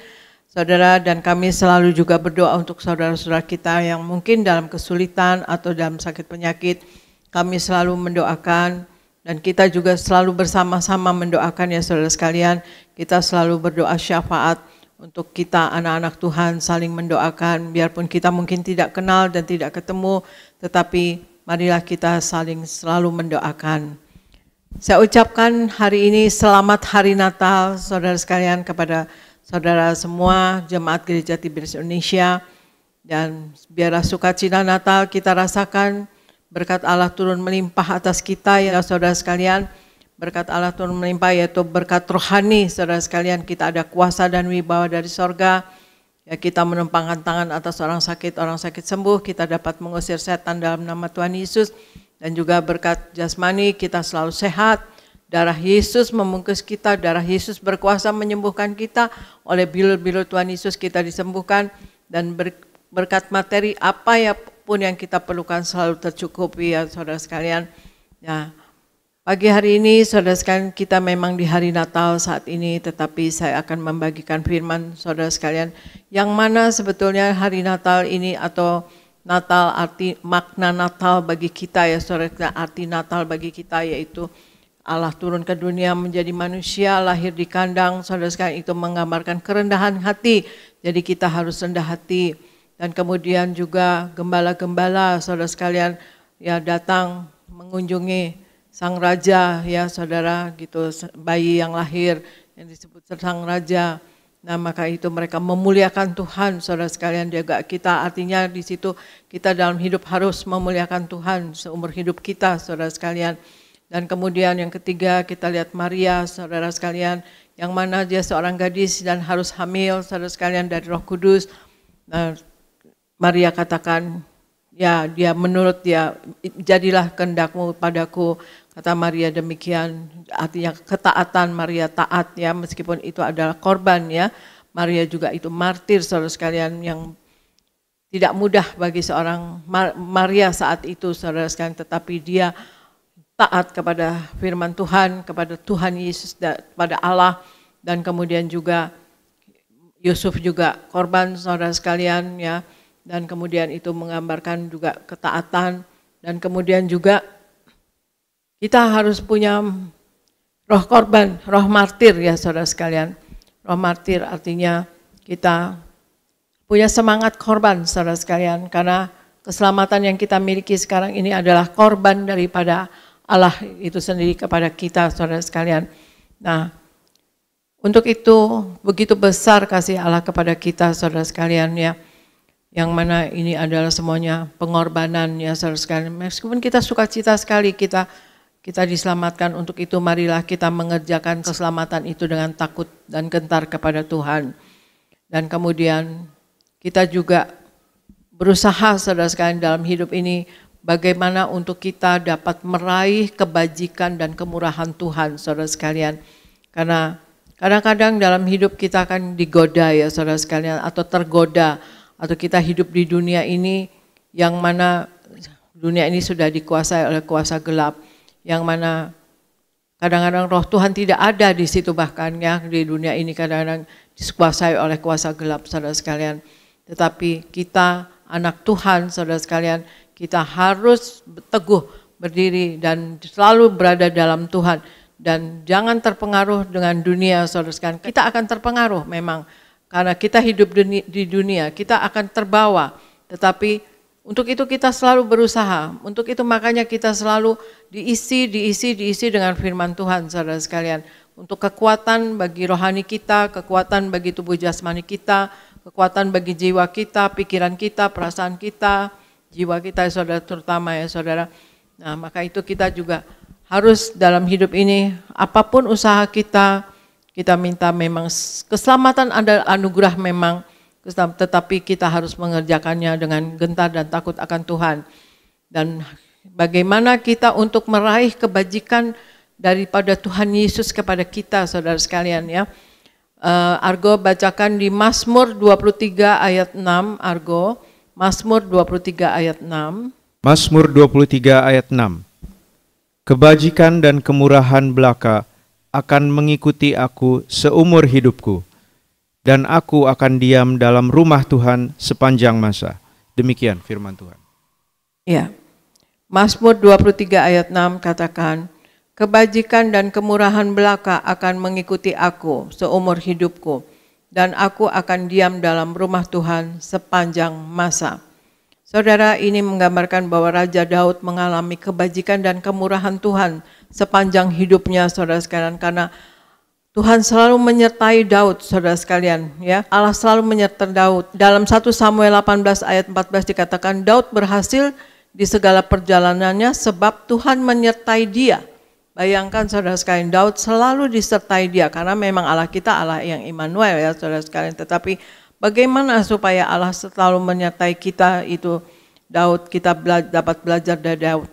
Saudara, dan kami selalu juga berdoa untuk saudara-saudara kita yang mungkin dalam kesulitan atau dalam sakit penyakit. Kami selalu mendoakan dan kita juga selalu bersama-sama mendoakan ya saudara sekalian. Kita selalu berdoa syafaat untuk kita anak-anak Tuhan, saling mendoakan biarpun kita mungkin tidak kenal dan tidak ketemu, tetapi marilah kita saling selalu mendoakan. Saya ucapkan hari ini selamat hari Natal saudara sekalian kepada saudara semua jemaat Gereja Tiberias Indonesia. Dan biarlah sukacita Natal kita rasakan, berkat Allah turun melimpah atas kita ya saudara sekalian. Berkat Allah turun melimpah yaitu berkat rohani saudara sekalian, kita ada kuasa dan wibawa dari sorga. Ya, kita menumpangkan tangan atas orang sakit sembuh, kita dapat mengusir setan dalam nama Tuhan Yesus. Dan juga berkat jasmani kita selalu sehat, darah Yesus membungkus kita, darah Yesus berkuasa menyembuhkan kita, oleh bilur-bilur Tuhan Yesus kita disembuhkan, dan berkat materi apa ya pun yang kita perlukan selalu tercukupi ya saudara sekalian. Ya, pagi hari ini saudara sekalian kita memang di hari Natal saat ini, tetapi saya akan membagikan firman saudara sekalian, yang mana sebetulnya hari Natal ini atau Natal, arti makna Natal bagi kita ya saudara, arti Natal bagi kita yaitu Allah turun ke dunia menjadi manusia, lahir di kandang, saudara sekalian, itu menggambarkan kerendahan hati. Jadi kita harus rendah hati. Dan kemudian juga gembala-gembala saudara sekalian ya datang mengunjungi sang raja ya saudara, gitu, bayi yang lahir yang disebut sang raja. Nah, maka itu mereka memuliakan Tuhan, saudara sekalian, jaga kita. Artinya di situ kita dalam hidup harus memuliakan Tuhan seumur hidup kita, saudara sekalian. Dan kemudian yang ketiga kita lihat Maria, saudara sekalian, yang mana dia seorang gadis dan harus hamil, saudara sekalian, dari Roh Kudus. Nah, Maria katakan, ya dia menurut dia, jadilah kehendakmu padaku. Kata Maria demikian, artinya ketaatan, Maria taat ya, meskipun itu adalah korban ya. Maria juga itu martir saudara sekalian, yang tidak mudah bagi seorang Maria saat itu saudara sekalian, tetapi dia taat kepada firman Tuhan, kepada Tuhan Yesus, kepada Allah. Dan kemudian juga Yusuf juga korban saudara sekalian ya. Dan kemudian itu menggambarkan juga ketaatan. Dan kemudian juga kita harus punya roh korban, roh martir ya saudara sekalian. Roh martir artinya kita punya semangat korban saudara sekalian. Karena keselamatan yang kita miliki sekarang ini adalah korban daripada Allah itu sendiri kepada kita saudara sekalian. Nah, untuk itu begitu besar kasih Allah kepada kita saudara sekalian ya. Yang mana ini adalah semuanya pengorbanan ya saudara sekalian. Meskipun kita sukacita sekali kita diselamatkan, untuk itu marilah kita mengerjakan keselamatan itu dengan takut dan gentar kepada Tuhan. Dan kemudian kita juga berusaha saudara sekalian dalam hidup ini bagaimana untuk kita dapat meraih kebajikan dan kemurahan Tuhan saudara sekalian. Karena kadang-kadang dalam hidup kita akan digoda ya saudara sekalian, atau tergoda, atau kita hidup di dunia ini yang mana dunia ini sudah dikuasai oleh kuasa gelap. Yang mana kadang-kadang roh Tuhan tidak ada di situ, bahkan ya di dunia ini kadang-kadang dikuasai oleh kuasa gelap saudara sekalian. Tetapi kita anak Tuhan saudara sekalian, kita harus teguh berdiri dan selalu berada dalam Tuhan. Dan jangan terpengaruh dengan dunia saudara sekalian. Kita akan terpengaruh memang karena kita hidup di dunia, kita akan terbawa. Tetapi untuk itu kita selalu berusaha, untuk itu makanya kita selalu diisi dengan firman Tuhan saudara sekalian. Untuk kekuatan bagi rohani kita, kekuatan bagi tubuh jasmani kita, kekuatan bagi jiwa kita, pikiran kita, perasaan kita, jiwa kita saudara, terutama ya saudara. Nah, maka itu kita juga harus dalam hidup ini, apapun usaha kita minta memang keselamatan adalah anugerah memang, tetapi kita harus mengerjakannya dengan gentar dan takut akan Tuhan. Dan bagaimana kita untuk meraih kebajikan daripada Tuhan Yesus kepada kita saudara sekalian ya. Argo bacakan di Mazmur 23 ayat 6, Argo, Mazmur 23 ayat 6. Mazmur 23 ayat 6. Kebajikan dan kemurahan belaka akan mengikuti aku seumur hidupku, dan aku akan diam dalam rumah Tuhan sepanjang masa. Demikian firman Tuhan. Ya, Mazmur 23 ayat 6 katakan, kebajikan dan kemurahan belaka akan mengikuti aku seumur hidupku, dan aku akan diam dalam rumah Tuhan sepanjang masa. Saudara, ini menggambarkan bahwa Raja Daud mengalami kebajikan dan kemurahan Tuhan sepanjang hidupnya, saudara sekalian, karena Tuhan selalu menyertai Daud, saudara sekalian, ya. Allah selalu menyertai Daud. Dalam 1 Samuel 18 ayat 14 dikatakan Daud berhasil di segala perjalanannya sebab Tuhan menyertai dia. Bayangkan saudara sekalian, Daud selalu disertai dia karena memang Allah kita Allah yang Immanuel, ya saudara sekalian. Tetapi bagaimana supaya Allah selalu menyertai kita itu Daud, kita dapat belajar dari Daud.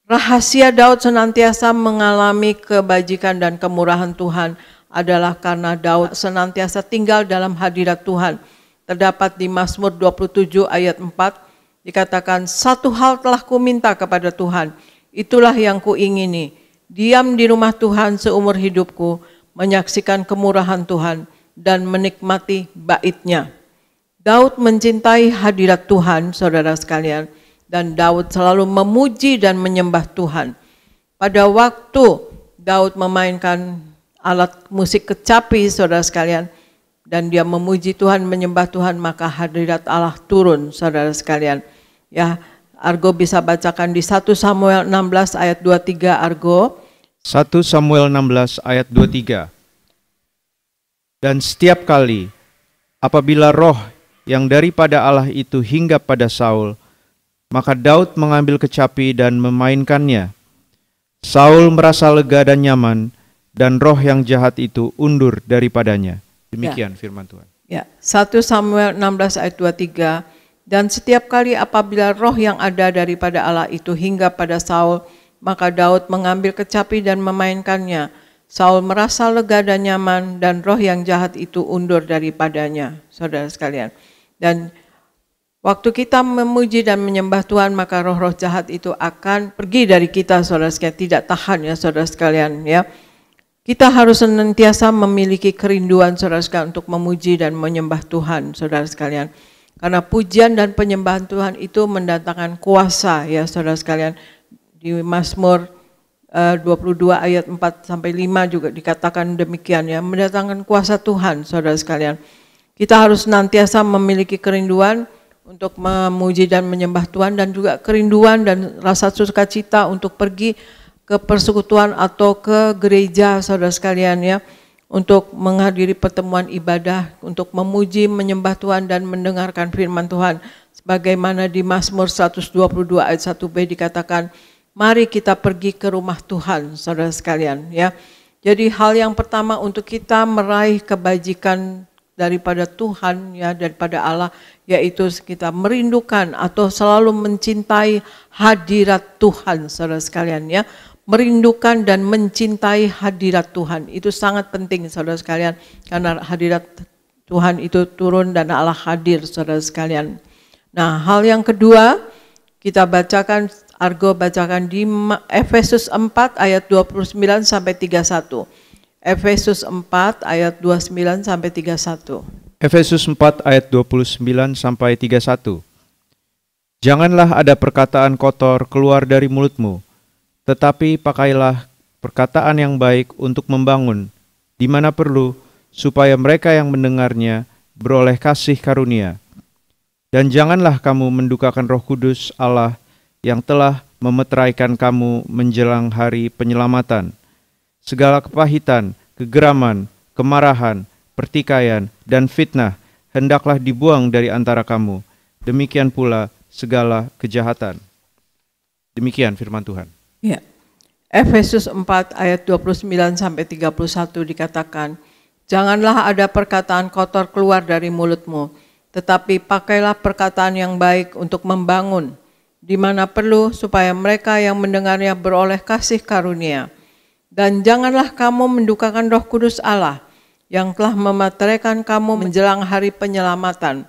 Rahasia Daud senantiasa mengalami kebajikan dan kemurahan Tuhan adalah karena Daud senantiasa tinggal dalam hadirat Tuhan. Terdapat di Mazmur 27 ayat 4 dikatakan, satu hal telah kuminta kepada Tuhan, itulah yang kuingini, diam di rumah Tuhan seumur hidupku, menyaksikan kemurahan Tuhan dan menikmati bait-Nya. Daud mencintai hadirat Tuhan, saudara sekalian. Dan Daud selalu memuji dan menyembah Tuhan. Pada waktu Daud memainkan alat musik kecapi, saudara sekalian, dan dia memuji Tuhan, menyembah Tuhan, maka hadirat Allah turun, saudara sekalian. Ya, Argo bisa bacakan di 1 Samuel 16 ayat 23, Argo. 1 Samuel 16 ayat 23. Dan setiap kali apabila roh yang daripada Allah itu hinggap pada Saul, maka Daud mengambil kecapi dan memainkannya. Saul merasa lega dan nyaman, dan roh yang jahat itu undur daripadanya. Demikian firman Tuhan. Ya, 1 Samuel 16 ayat 23. Dan setiap kali apabila roh yang ada daripada Allah itu hinggap pada Saul, maka Daud mengambil kecapi dan memainkannya. Saul merasa lega dan nyaman, dan roh yang jahat itu undur daripadanya, saudara sekalian. Dan waktu kita memuji dan menyembah Tuhan, maka roh-roh jahat itu akan pergi dari kita, saudara sekalian, tidak tahan, ya saudara sekalian, ya. Kita harus senantiasa memiliki kerinduan, saudara sekalian, untuk memuji dan menyembah Tuhan, saudara sekalian. Karena pujian dan penyembahan Tuhan itu mendatangkan kuasa, ya saudara sekalian. Di Mazmur 22 ayat 4 sampai 5 juga dikatakan demikian, ya, mendatangkan kuasa Tuhan, saudara sekalian. Kita harus senantiasa memiliki kerinduan untuk memuji dan menyembah Tuhan, dan juga kerinduan dan rasa sukacita untuk pergi ke persekutuan atau ke gereja, saudara sekalian, ya, untuk menghadiri pertemuan ibadah, untuk memuji, menyembah Tuhan dan mendengarkan firman Tuhan. Sebagaimana di Mazmur 122 ayat 1b dikatakan, mari kita pergi ke rumah Tuhan, saudara sekalian, ya. Jadi hal yang pertama untuk kita meraih kebajikan daripada Tuhan, ya, daripada Allah, yaitu kita merindukan atau selalu mencintai hadirat Tuhan, saudara sekalian, ya. Merindukan dan mencintai hadirat Tuhan, itu sangat penting, saudara sekalian, karena hadirat Tuhan itu turun dan Allah hadir, saudara sekalian. Nah, hal yang kedua, kita bacakan, Argo bacakan di Efesus 4 ayat 29 sampai 31. Efesus 4 ayat 29 sampai 31. Efesus 4 ayat 29 sampai 31. Janganlah ada perkataan kotor keluar dari mulutmu, tetapi pakailah perkataan yang baik untuk membangun, di mana perlu, supaya mereka yang mendengarnya beroleh kasih karunia. Dan janganlah kamu mendukakan Roh Kudus Allah yang telah memeteraikan kamu menjelang hari penyelamatan. Segala kepahitan, kegeraman, kemarahan, pertikaian, dan fitnah hendaklah dibuang dari antara kamu. Demikian pula segala kejahatan. Demikian firman Tuhan. Ya. Efesus 4 ayat 29 sampai 31 dikatakan, janganlah ada perkataan kotor keluar dari mulutmu, tetapi pakailah perkataan yang baik untuk membangun, di mana perlu, supaya mereka yang mendengarnya beroleh kasih karunia. Dan janganlah kamu mendukakan Roh Kudus Allah yang telah memeteraikan kamu menjelang hari penyelamatan.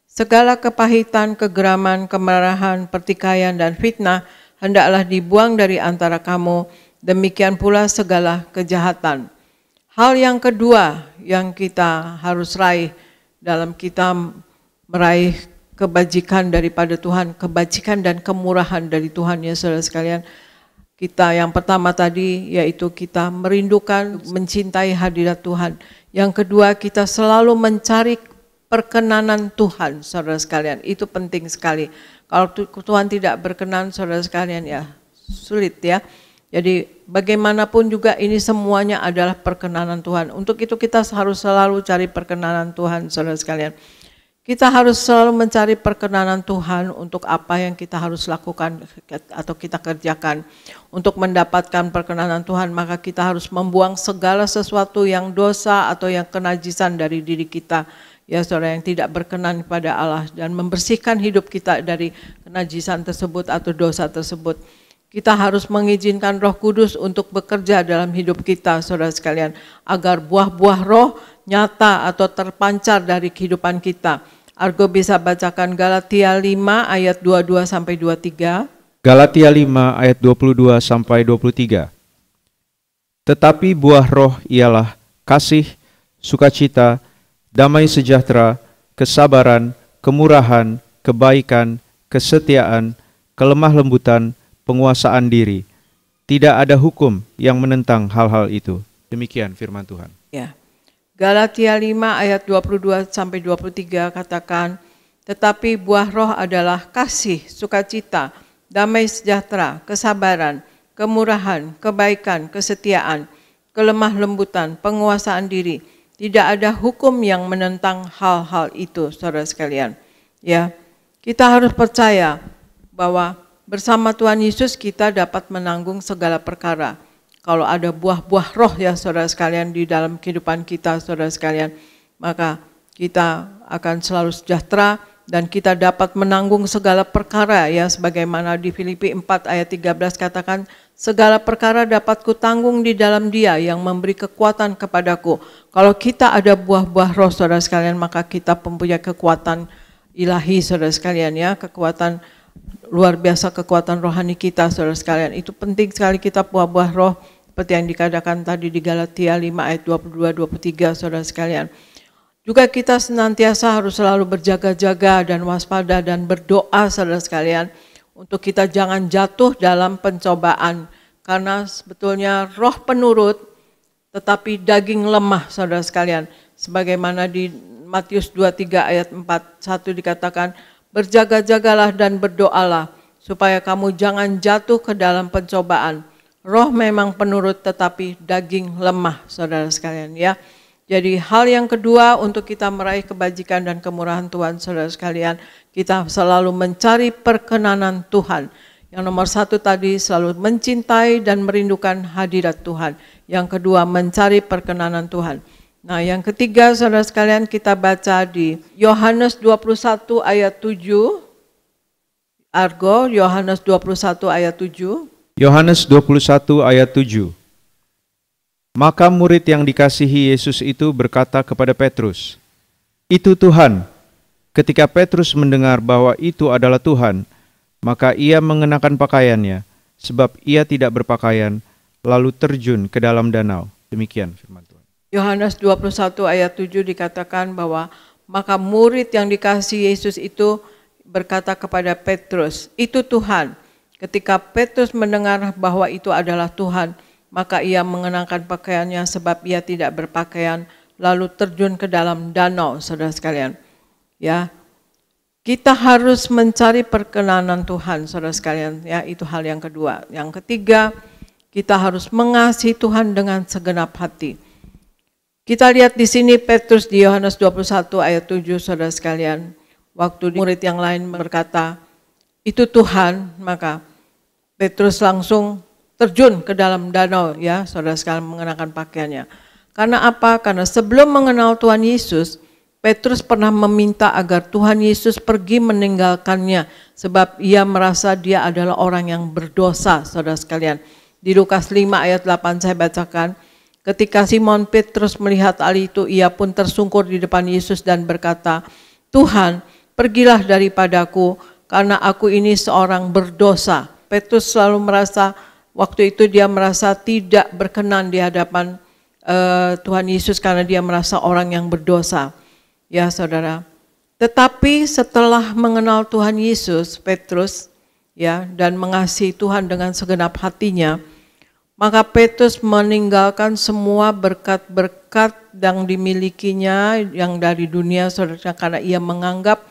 Segala kepahitan, kegeraman, kemarahan, pertikaian, dan fitnah hendaklah dibuang dari antara kamu, demikian pula segala kejahatan. Hal yang kedua yang kita harus raih dalam kita meraih kebajikan daripada Tuhan, kebajikan dan kemurahan dari Tuhan, ya saudara sekalian. Kita yang pertama tadi yaitu kita merindukan, mencintai hadirat Tuhan. Yang kedua, kita selalu mencari perkenanan Tuhan, saudara sekalian. Itu penting sekali. Kalau Tuhan tidak berkenan, saudara sekalian, ya sulit, ya. Jadi bagaimanapun juga ini semuanya adalah perkenanan Tuhan. Untuk itu kita harus selalu cari perkenanan Tuhan, saudara sekalian. Kita harus selalu mencari perkenanan Tuhan untuk apa yang kita harus lakukan atau kita kerjakan. Untuk mendapatkan perkenanan Tuhan, maka kita harus membuang segala sesuatu yang dosa atau yang kenajisan dari diri kita. Ya saudara, yang tidak berkenan kepada Allah, dan membersihkan hidup kita dari kenajisan tersebut atau dosa tersebut. Kita harus mengizinkan Roh Kudus untuk bekerja dalam hidup kita, saudara sekalian, agar buah-buah roh nyata atau terpancar dari kehidupan kita. Argo bisa bacakan Galatia 5 ayat 22 sampai 23. Galatia 5 ayat 22 sampai 23. Tetapi buah roh ialah kasih, sukacita, damai sejahtera, kesabaran, kemurahan, kebaikan, kesetiaan, kelemah lembutan, penguasaan diri. Tidak ada hukum yang menentang hal-hal itu. Demikian firman Tuhan. Ya. Galatia 5 ayat 22 sampai 23 katakan, tetapi buah roh adalah kasih, sukacita, damai sejahtera, kesabaran, kemurahan, kebaikan, kesetiaan, kelemah lembutan, penguasaan diri. Tidak ada hukum yang menentang hal-hal itu, saudara sekalian. Ya, kita harus percaya bahwa bersama Tuhan Yesus kita dapat menanggung segala perkara. Kalau ada buah-buah roh ya saudara sekalian di dalam kehidupan kita saudara sekalian, maka kita akan selalu sejahtera dan kita dapat menanggung segala perkara ya, sebagaimana di Filipi 4 ayat 13 katakan, segala perkara dapat kutanggung di dalam Dia yang memberi kekuatan kepadaku. Kalau kita ada buah-buah roh saudara sekalian, maka kita mempunyai kekuatan ilahi saudara sekalian ya, kekuatan luar biasa, kekuatan rohani kita saudara sekalian. Itu penting sekali kita buah-buah roh seperti yang dikatakan tadi di Galatia 5 ayat 22-23 saudara sekalian. Juga kita senantiasa harus selalu berjaga-jaga dan waspada dan berdoa saudara sekalian, untuk kita jangan jatuh dalam pencobaan. Karena sebetulnya roh penurut tetapi daging lemah saudara sekalian. Sebagaimana di Matius 23 ayat 41 dikatakan, berjaga-jagalah dan berdoalah supaya kamu jangan jatuh ke dalam pencobaan. Roh memang penurut tetapi daging lemah saudara sekalian ya. Jadi hal yang kedua untuk kita meraih kebajikan dan kemurahan Tuhan saudara sekalian, kita selalu mencari perkenanan Tuhan. Yang nomor satu tadi selalu mencintai dan merindukan hadirat Tuhan. Yang kedua mencari perkenanan Tuhan. Nah yang ketiga saudara sekalian, kita baca di Yohanes 21 ayat 7. Argo, Yohanes 21 ayat 7. Yohanes 21 ayat 7. Maka murid yang dikasihi Yesus itu berkata kepada Petrus, "Itu Tuhan." Ketika Petrus mendengar bahwa itu adalah Tuhan, maka ia mengenakan pakaiannya, sebab ia tidak berpakaian, lalu terjun ke dalam danau. Demikian firman Tuhan. Yohanes 21 ayat 7 dikatakan bahwa maka murid yang dikasihi Yesus itu berkata kepada Petrus, "Itu Tuhan." Ketika Petrus mendengar bahwa itu adalah Tuhan, maka ia mengenakan pakaiannya sebab ia tidak berpakaian, lalu terjun ke dalam danau, saudara sekalian. Ya, kita harus mencari perkenanan Tuhan, saudara sekalian. Ya, itu hal yang kedua. Yang ketiga, kita harus mengasihi Tuhan dengan segenap hati. Kita lihat di sini Petrus di Yohanes 21 ayat 7, saudara sekalian. Waktu murid yang lain berkata, "Itu Tuhan," maka Petrus langsung terjun ke dalam danau ya, saudara sekalian, mengenakan pakaiannya. Karena apa? Karena sebelum mengenal Tuhan Yesus, Petrus pernah meminta agar Tuhan Yesus pergi meninggalkannya, sebab ia merasa dia adalah orang yang berdosa, saudara sekalian. Di Lukas 5 ayat 8 saya bacakan, ketika Simon Petrus melihat hal itu, ia pun tersungkur di depan Yesus dan berkata, "Tuhan, pergilah daripadaku, karena aku ini seorang berdosa." Petrus selalu merasa, waktu itu dia merasa tidak berkenan di hadapan Tuhan Yesus karena dia merasa orang yang berdosa. Ya saudara, tetapi setelah mengenal Tuhan Yesus, Petrus ya, dan mengasihi Tuhan dengan segenap hatinya, maka Petrus meninggalkan semua berkat-berkat yang dimilikinya yang dari dunia, saudara, karena ia menganggap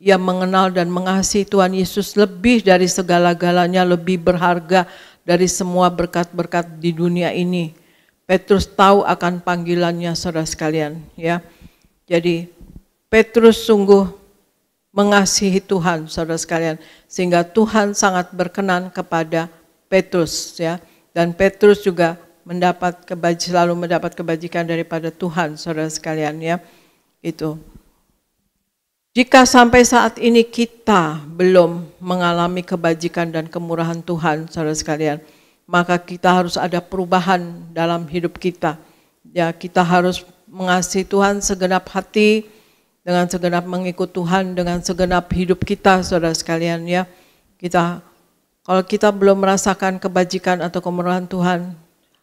ia mengenal dan mengasihi Tuhan Yesus lebih dari segala-galanya, lebih berharga dari semua berkat-berkat di dunia ini. Petrus tahu akan panggilannya, saudara sekalian, ya. Jadi Petrus sungguh mengasihi Tuhan, saudara sekalian, sehingga Tuhan sangat berkenan kepada Petrus, ya. Dan Petrus juga selalu mendapat kebajikan daripada Tuhan, saudara sekalian, ya. Itu. Jika sampai saat ini kita belum mengalami kebajikan dan kemurahan Tuhan, saudara sekalian, maka kita harus ada perubahan dalam hidup kita. Ya, kita harus mengasihi Tuhan segenap hati, dengan segenap mengikut Tuhan, dengan segenap hidup kita, saudara sekalian, ya. Kalau kita belum merasakan kebajikan atau kemurahan Tuhan,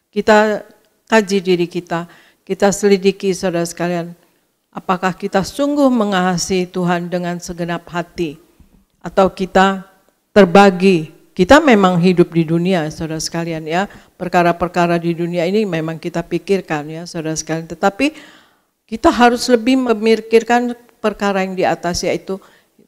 kita kaji diri kita selidiki, saudara sekalian. Apakah kita sungguh mengasihi Tuhan dengan segenap hati? Atau kita terbagi? Kita memang hidup di dunia, saudara sekalian, ya. Perkara-perkara di dunia ini memang kita pikirkan, ya, saudara sekalian. Tetapi kita harus lebih memikirkan perkara yang di atas, yaitu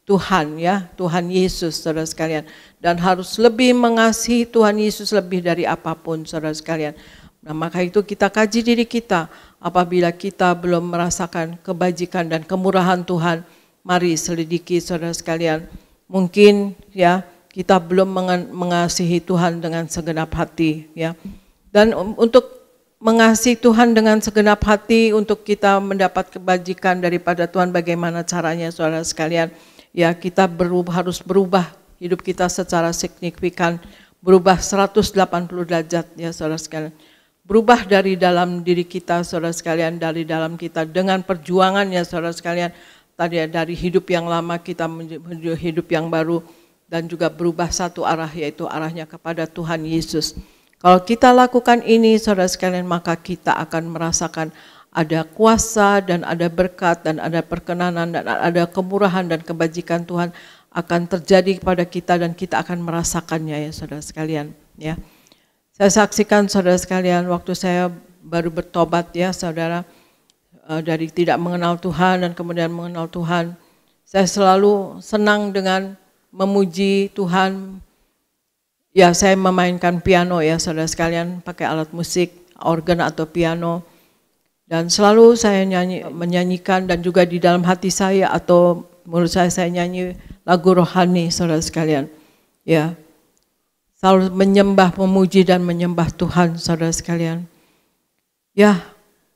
Tuhan, ya, Tuhan Yesus, saudara sekalian. Dan harus lebih mengasihi Tuhan Yesus lebih dari apapun, saudara sekalian. Nah, maka itu kita kaji diri kita. Apabila kita belum merasakan kebajikan dan kemurahan Tuhan, mari selidiki, saudara sekalian. Mungkin, ya, kita belum mengasihi Tuhan dengan segenap hati, ya. Dan untuk mengasihi Tuhan dengan segenap hati, untuk kita mendapat kebajikan daripada Tuhan, bagaimana caranya, saudara sekalian? Ya, kita harus berubah hidup kita secara signifikan, berubah 180 derajat, ya, saudara sekalian. Berubah dari dalam diri kita, saudara sekalian, dari dalam kita dengan perjuangan, ya, saudara sekalian. Tadi dari hidup yang lama kita menuju hidup yang baru, dan juga berubah satu arah, yaitu arahnya kepada Tuhan Yesus. Kalau kita lakukan ini, saudara sekalian, maka kita akan merasakan ada kuasa dan ada berkat dan ada perkenanan dan ada kemurahan dan kebajikan Tuhan akan terjadi kepada kita, dan kita akan merasakannya, ya, saudara sekalian, ya. Saya saksikan, saudara sekalian, waktu saya baru bertobat, ya, saudara, dari tidak mengenal Tuhan dan kemudian mengenal Tuhan, saya selalu senang dengan memuji Tuhan. Ya, saya memainkan piano, ya, saudara sekalian, pakai alat musik, organ atau piano, dan selalu saya menyanyikan, dan juga di dalam hati saya atau menurut saya nyanyi lagu rohani, saudara sekalian, ya. Selalu menyembah, memuji dan menyembah Tuhan, saudara sekalian. Ya,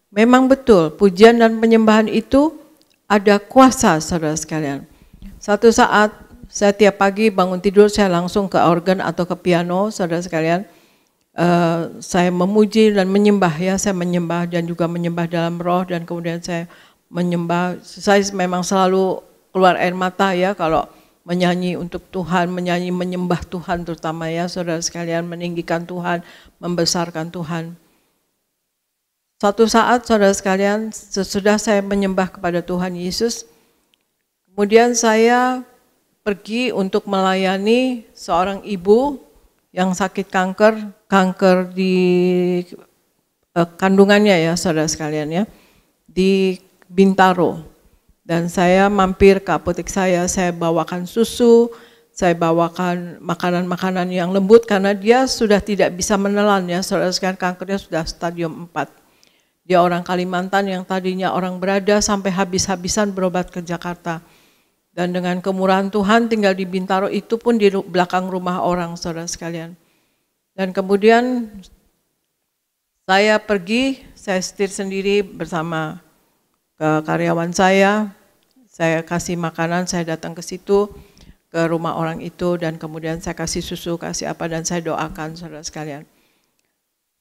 memang betul, pujian dan penyembahan itu ada kuasa, saudara sekalian. Satu saat, saya tiap pagi bangun tidur, saya langsung ke organ atau ke piano, saudara sekalian. Saya memuji dan menyembah, ya, saya menyembah dan juga menyembah dalam roh, dan kemudian saya menyembah. Saya memang selalu keluar air mata, ya, kalau menyanyi untuk Tuhan, menyanyi menyembah Tuhan terutama, ya, saudara sekalian, meninggikan Tuhan, membesarkan Tuhan. Suatu saat, saudara sekalian, sesudah saya menyembah kepada Tuhan Yesus, kemudian saya pergi untuk melayani seorang ibu yang sakit kanker di kandungannya, ya, saudara sekalian, ya, di Bintaro. Dan saya mampir ke apotek saya bawakan susu, saya bawakan makanan-makanan yang lembut, karena dia sudah tidak bisa menelan, ya, saudara sekalian, kankernya sudah stadium 4. Dia orang Kalimantan yang tadinya orang berada, sampai habis-habisan berobat ke Jakarta. Dan dengan kemurahan Tuhan tinggal di Bintaro, itu pun di belakang rumah orang, saudara sekalian. Dan kemudian saya pergi, saya setir sendiri bersama ke karyawan saya kasih makanan, saya datang ke situ, ke rumah orang itu, dan kemudian saya kasih susu, kasih apa, dan saya doakan, saudara sekalian.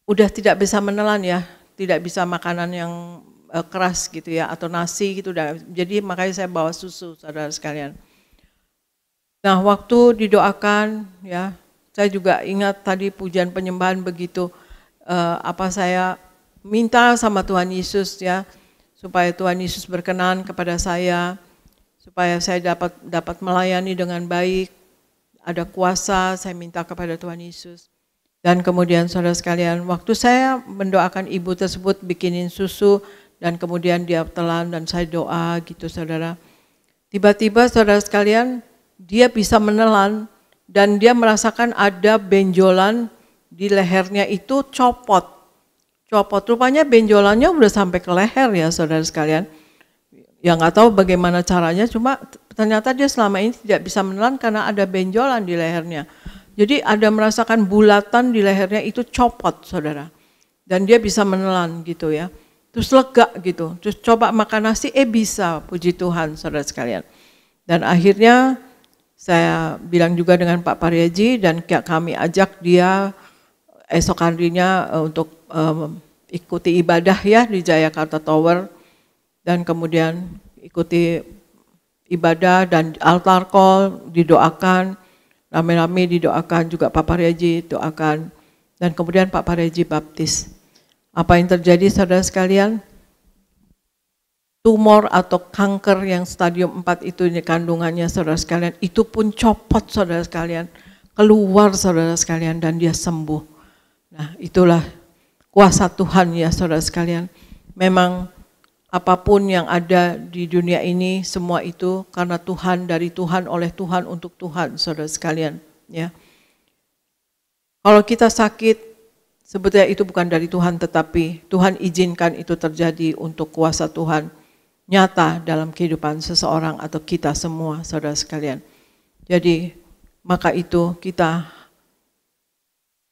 Udah tidak bisa menelan, ya, tidak bisa makanan yang keras gitu, ya, atau nasi gitu, jadi makanya saya bawa susu, saudara sekalian. Nah, waktu didoakan, ya, saya juga ingat tadi pujian penyembahan begitu, saya minta sama Tuhan Yesus, ya, supaya Tuhan Yesus berkenan kepada saya, supaya saya dapat melayani dengan baik, ada kuasa, saya minta kepada Tuhan Yesus. Dan kemudian, saudara sekalian, waktu saya mendoakan ibu tersebut, bikinin susu, dan kemudian dia telan dan saya doa gitu, saudara. Tiba-tiba, saudara sekalian, dia bisa menelan dan dia merasakan ada benjolan di lehernya itu copot. Rupanya benjolannya udah sampai ke leher ya saudara sekalian. Ya nggak tahu bagaimana caranya, cuma ternyata dia selama ini tidak bisa menelan karena ada benjolan di lehernya. Jadi ada merasakan bulatan di lehernya itu copot saudara. Dan dia bisa menelan gitu ya. Terus lega gitu, terus coba makan nasi, bisa, puji Tuhan saudara sekalian. Dan akhirnya saya bilang juga dengan Pak Paryaji dan kami ajak dia esok harinya untuk ikuti ibadah ya di Jayakarta Tower, dan kemudian ikuti ibadah dan altar call, didoakan, rame-rame didoakan, juga Pak Paryaji doakan, dan kemudian Pak Paryaji baptis. Apa yang terjadi saudara sekalian? Tumor atau kanker yang stadium 4 itu di kandungannya saudara sekalian, itu pun copot saudara sekalian, keluar saudara sekalian, dan dia sembuh. Nah itulah kuasa Tuhan ya saudara sekalian. Memang apapun yang ada di dunia ini, semua itu karena Tuhan, dari Tuhan, oleh Tuhan, untuk Tuhan saudara sekalian. Ya. Kalau kita sakit, sebetulnya itu bukan dari Tuhan, tetapi Tuhan izinkan itu terjadi untuk kuasa Tuhan nyata dalam kehidupan seseorang atau kita semua saudara sekalian. Jadi maka itu kita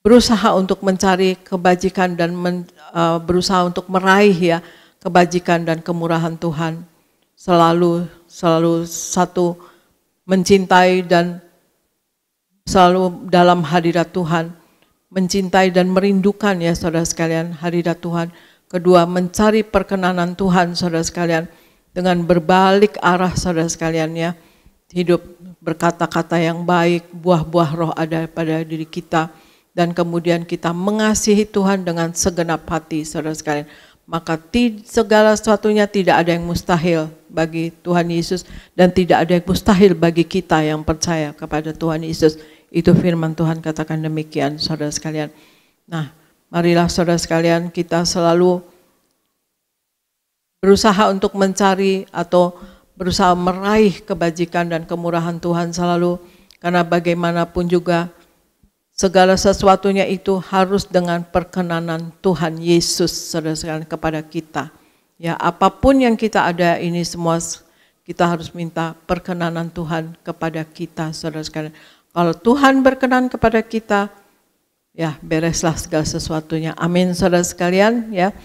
berusaha untuk mencari kebajikan dan berusaha untuk meraih ya kebajikan dan kemurahan Tuhan. Selalu satu, mencintai dan selalu dalam hadirat Tuhan. Mencintai dan merindukan ya saudara sekalian hadirat Tuhan. Kedua, mencari perkenanan Tuhan saudara sekalian. Dengan berbalik arah saudara sekalian ya. Hidup berkata-kata yang baik, buah-buah roh ada pada diri kita. Dan kemudian kita mengasihi Tuhan dengan segenap hati saudara sekalian. Maka segala sesuatunya tidak ada yang mustahil bagi Tuhan Yesus, dan tidak ada yang mustahil bagi kita yang percaya kepada Tuhan Yesus. Itu firman Tuhan katakan demikian saudara sekalian. Nah, marilah saudara sekalian kita selalu berusaha untuk mencari atau berusaha meraih kebajikan dan kemurahan Tuhan selalu, karena bagaimanapun juga segala sesuatunya itu harus dengan perkenanan Tuhan Yesus saudara sekalian kepada kita. Ya, apapun yang kita ada ini semua kita harus minta perkenanan Tuhan kepada kita saudara sekalian. Kalau Tuhan berkenan kepada kita, ya bereslah segala sesuatunya. Amin saudara sekalian ya.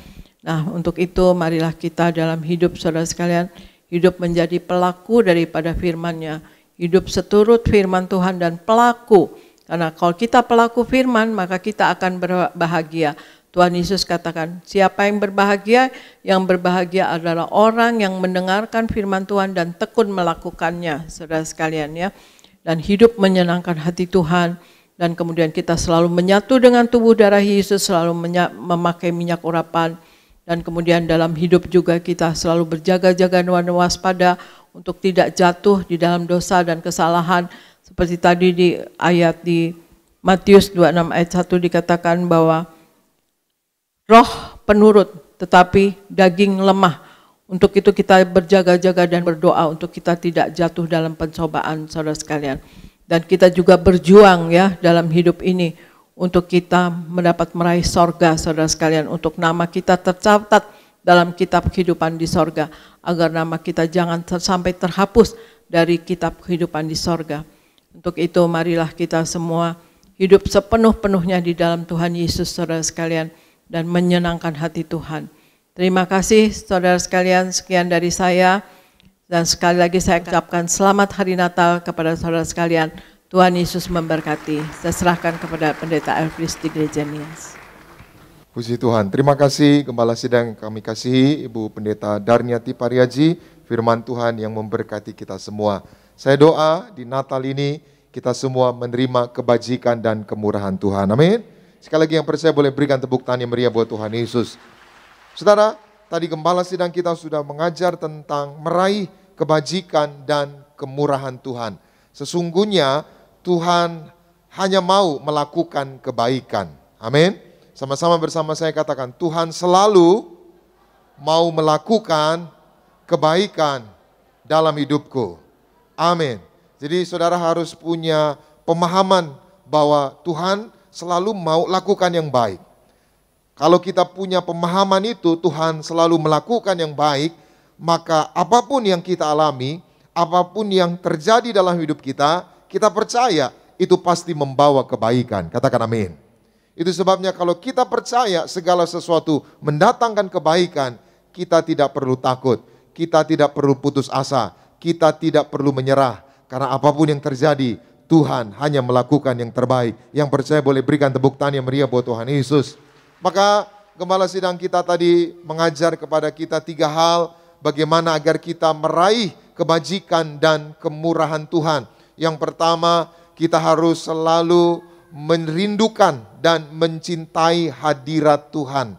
Nah, untuk itu marilah kita dalam hidup saudara sekalian, hidup menjadi pelaku daripada firman-Nya, hidup seturut firman Tuhan dan pelaku. Karena kalau kita pelaku firman, maka kita akan berbahagia. Tuhan Yesus katakan, siapa yang berbahagia? Yang berbahagia adalah orang yang mendengarkan firman Tuhan dan tekun melakukannya, saudara sekalian ya. Dan hidup menyenangkan hati Tuhan. Dan kemudian kita selalu menyatu dengan tubuh darah Yesus, selalu memakai minyak urapan. Dan kemudian dalam hidup juga kita selalu berjaga-jaga dan waspada untuk tidak jatuh di dalam dosa dan kesalahan. Seperti tadi di ayat di Matius 26 ayat 1 dikatakan bahwa roh penurut tetapi daging lemah. Untuk itu kita berjaga-jaga dan berdoa untuk kita tidak jatuh dalam pencobaan saudara sekalian. Dan kita juga berjuang ya dalam hidup ini untuk kita mendapat meraih sorga saudara sekalian. Untuk nama kita tercatat dalam kitab kehidupan di sorga. Agar nama kita jangan sampai terhapus dari kitab kehidupan di sorga. Untuk itu marilah kita semua hidup sepenuh-penuhnya di dalam Tuhan Yesus saudara sekalian dan menyenangkan hati Tuhan. Terima kasih saudara sekalian, sekian dari saya, dan sekali lagi saya ucapkan selamat hari Natal kepada saudara sekalian. Tuhan Yesus memberkati. Saya serahkan kepada Pendeta Elvis di Gereja Nias. Puji Tuhan, terima kasih Gembala Sidang kami kasihi Ibu Pendeta Darniati Paryaji, firman Tuhan yang memberkati kita semua. Saya doa di Natal ini kita semua menerima kebajikan dan kemurahan Tuhan. Amin. Sekali lagi yang percaya boleh berikan tepuk tangan yang meriah buat Tuhan Yesus. Saudara, tadi Gembala Sidang kita sudah mengajar tentang meraih kebajikan dan kemurahan Tuhan. Sesungguhnya Tuhan hanya mau melakukan kebaikan. Amin. Sama-sama bersama saya katakan, Tuhan selalu mau melakukan kebaikan dalam hidupku. Amin. Jadi saudara harus punya pemahaman bahwa Tuhan selalu mau lakukan yang baik. Kalau kita punya pemahaman itu, Tuhan selalu melakukan yang baik, maka apapun yang kita alami, apapun yang terjadi dalam hidup kita, kita percaya itu pasti membawa kebaikan. Katakan amin. Itu sebabnya kalau kita percaya segala sesuatu mendatangkan kebaikan, kita tidak perlu takut, kita tidak perlu putus asa, kita tidak perlu menyerah. Karena apapun yang terjadi, Tuhan hanya melakukan yang terbaik. Yang percaya boleh berikan tepuk tangan yang meriah buat Tuhan Yesus. Maka gembala sidang kita tadi mengajar kepada kita 3 hal bagaimana agar kita meraih kebajikan dan kemurahan Tuhan. Yang pertama, kita harus selalu merindukan dan mencintai hadirat Tuhan.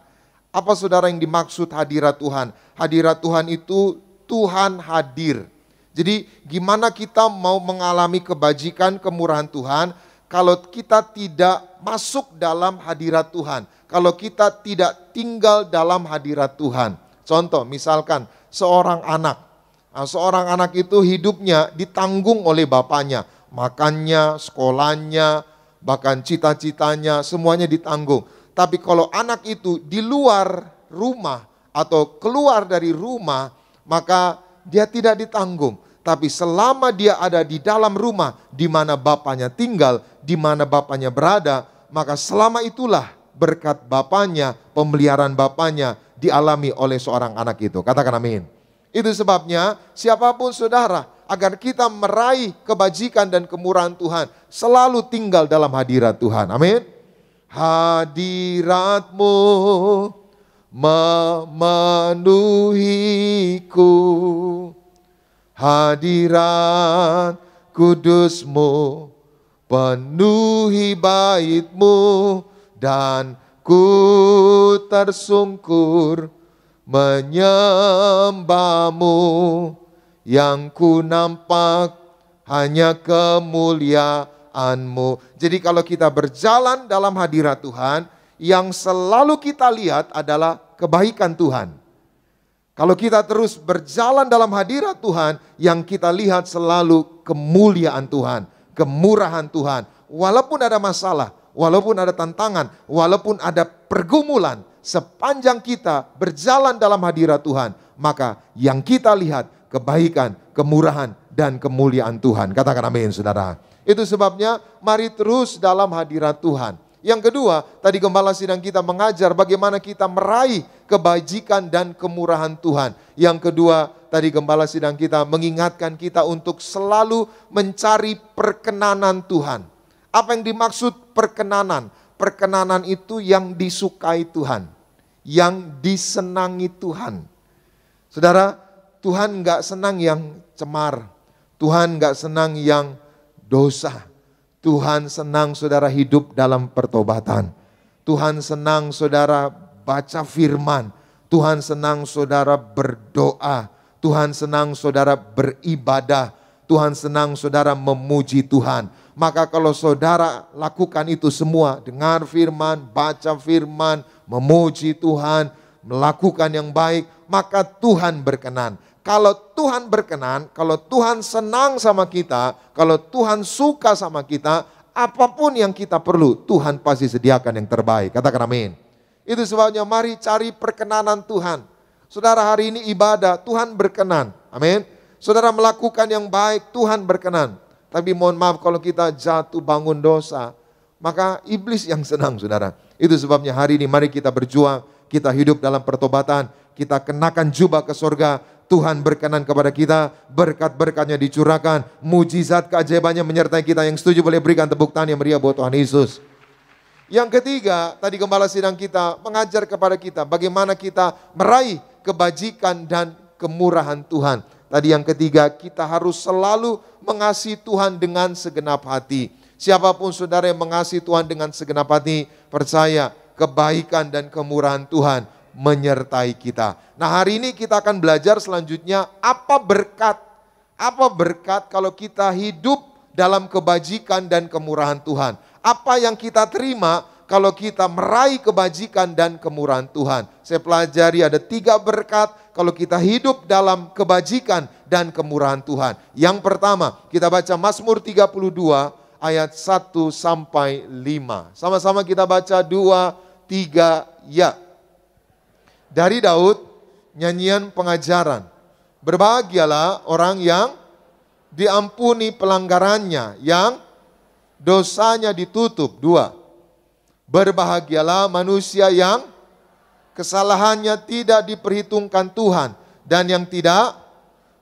Apa saudara yang dimaksud hadirat Tuhan? Hadirat Tuhan itu Tuhan hadir. Jadi gimana kita mau mengalami kebajikan, kemurahan Tuhan kalau kita tidak masuk dalam hadirat Tuhan, kalau kita tidak tinggal dalam hadirat Tuhan. Contoh, misalkan seorang anak. Seorang anak itu hidupnya ditanggung oleh bapaknya, makannya, sekolahnya, bahkan cita-citanya semuanya ditanggung. Tapi kalau anak itu di luar rumah atau keluar dari rumah, maka dia tidak ditanggung. Tapi selama dia ada di dalam rumah, di mana bapaknya tinggal, di mana bapaknya berada, maka selama itulah berkat bapaknya, pemeliharaan bapaknya dialami oleh seorang anak itu. Katakan amin. Itu sebabnya siapapun saudara, agar kita meraih kebajikan dan kemurahan Tuhan, selalu tinggal dalam hadirat Tuhan. Amin. Hadirat-Mu memenuhiku, hadirat kudus-Mu penuhi bait-Mu, dan ku tersungkur menyembah-Mu. Yang ku nampak hanya kemuliaan-Mu. Jadi kalau kita berjalan dalam hadirat Tuhan, yang selalu kita lihat adalah kebaikan Tuhan. Kalau kita terus berjalan dalam hadirat Tuhan, yang kita lihat selalu kemuliaan Tuhan, kemurahan Tuhan. Walaupun ada masalah, walaupun ada tantangan, walaupun ada pergumulan, sepanjang kita berjalan dalam hadirat Tuhan, maka yang kita lihat kebaikan, kemurahan, dan kemuliaan Tuhan. Katakan amin, saudara. Itu sebabnya mari terus dalam hadirat Tuhan. Yang kedua, tadi gembala sidang kita mengajar bagaimana kita meraih kebajikan dan kemurahan Tuhan. Yang kedua, tadi gembala sidang kita mengingatkan kita untuk selalu mencari perkenanan Tuhan. Apa yang dimaksud perkenanan? Perkenanan itu yang disukai Tuhan, yang disenangi Tuhan. Saudara, Tuhan gak senang yang cemar, Tuhan gak senang yang dosa. Tuhan senang saudara hidup dalam pertobatan. Tuhan senang saudara baca firman. Tuhan senang saudara berdoa. Tuhan senang saudara beribadah. Tuhan senang saudara memuji Tuhan. Maka kalau saudara lakukan itu semua, dengar firman, baca firman, memuji Tuhan, melakukan yang baik, maka Tuhan berkenan. Kalau Tuhan berkenan, kalau Tuhan senang sama kita, kalau Tuhan suka sama kita, apapun yang kita perlu, Tuhan pasti sediakan yang terbaik. Katakan amin. Itu sebabnya mari cari perkenanan Tuhan. Saudara hari ini ibadah, Tuhan berkenan. Amin. Saudara melakukan yang baik, Tuhan berkenan. Tapi mohon maaf kalau kita jatuh bangun dosa, maka iblis yang senang, saudara. Itu sebabnya hari ini mari kita berjuang, kita hidup dalam pertobatan, kita kenakan jubah ke surga. Tuhan berkenan kepada kita, berkat-berkatnya dicurahkan, mujizat keajaibannya menyertai kita. Yang setuju boleh berikan tepuk tangan yang meriah buat Tuhan Yesus. Yang ketiga, tadi gembala sidang kita mengajar kepada kita bagaimana kita meraih kebajikan dan kemurahan Tuhan. Tadi yang ketiga, kita harus selalu mengasihi Tuhan dengan segenap hati. Siapapun saudara yang mengasihi Tuhan dengan segenap hati, percaya kebaikan dan kemurahan Tuhan menyertai kita. Nah hari ini kita akan belajar selanjutnya apa berkat kalau kita hidup dalam kebajikan dan kemurahan Tuhan. Apa yang kita terima kalau kita meraih kebajikan dan kemurahan Tuhan. Saya pelajari ada 3 berkat kalau kita hidup dalam kebajikan dan kemurahan Tuhan. Yang pertama kita baca Mazmur 32 ayat 1 sampai 5. Sama-sama kita baca 2, 3, ya. Dari Daud, nyanyian pengajaran. Berbahagialah orang yang diampuni pelanggarannya, yang dosanya ditutup. 2. Berbahagialah manusia yang kesalahannya tidak diperhitungkan Tuhan dan yang tidak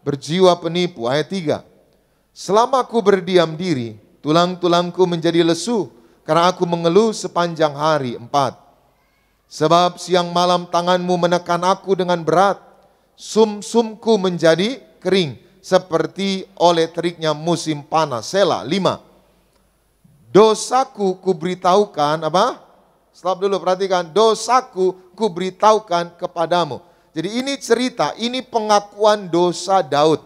berjiwa penipu. Ayat 3. Selama aku berdiam diri, tulang-tulangku menjadi lesu karena aku mengeluh sepanjang hari. 4. Sebab siang malam tanganmu menekan aku dengan berat, sum-sumku menjadi kering seperti oleh teriknya musim panas. Selah. 5. Dosaku kuberitahukan, apa? Stop dulu, perhatikan. Dosaku kuberitahukan kepadamu. Jadi ini cerita, ini pengakuan dosa Daud.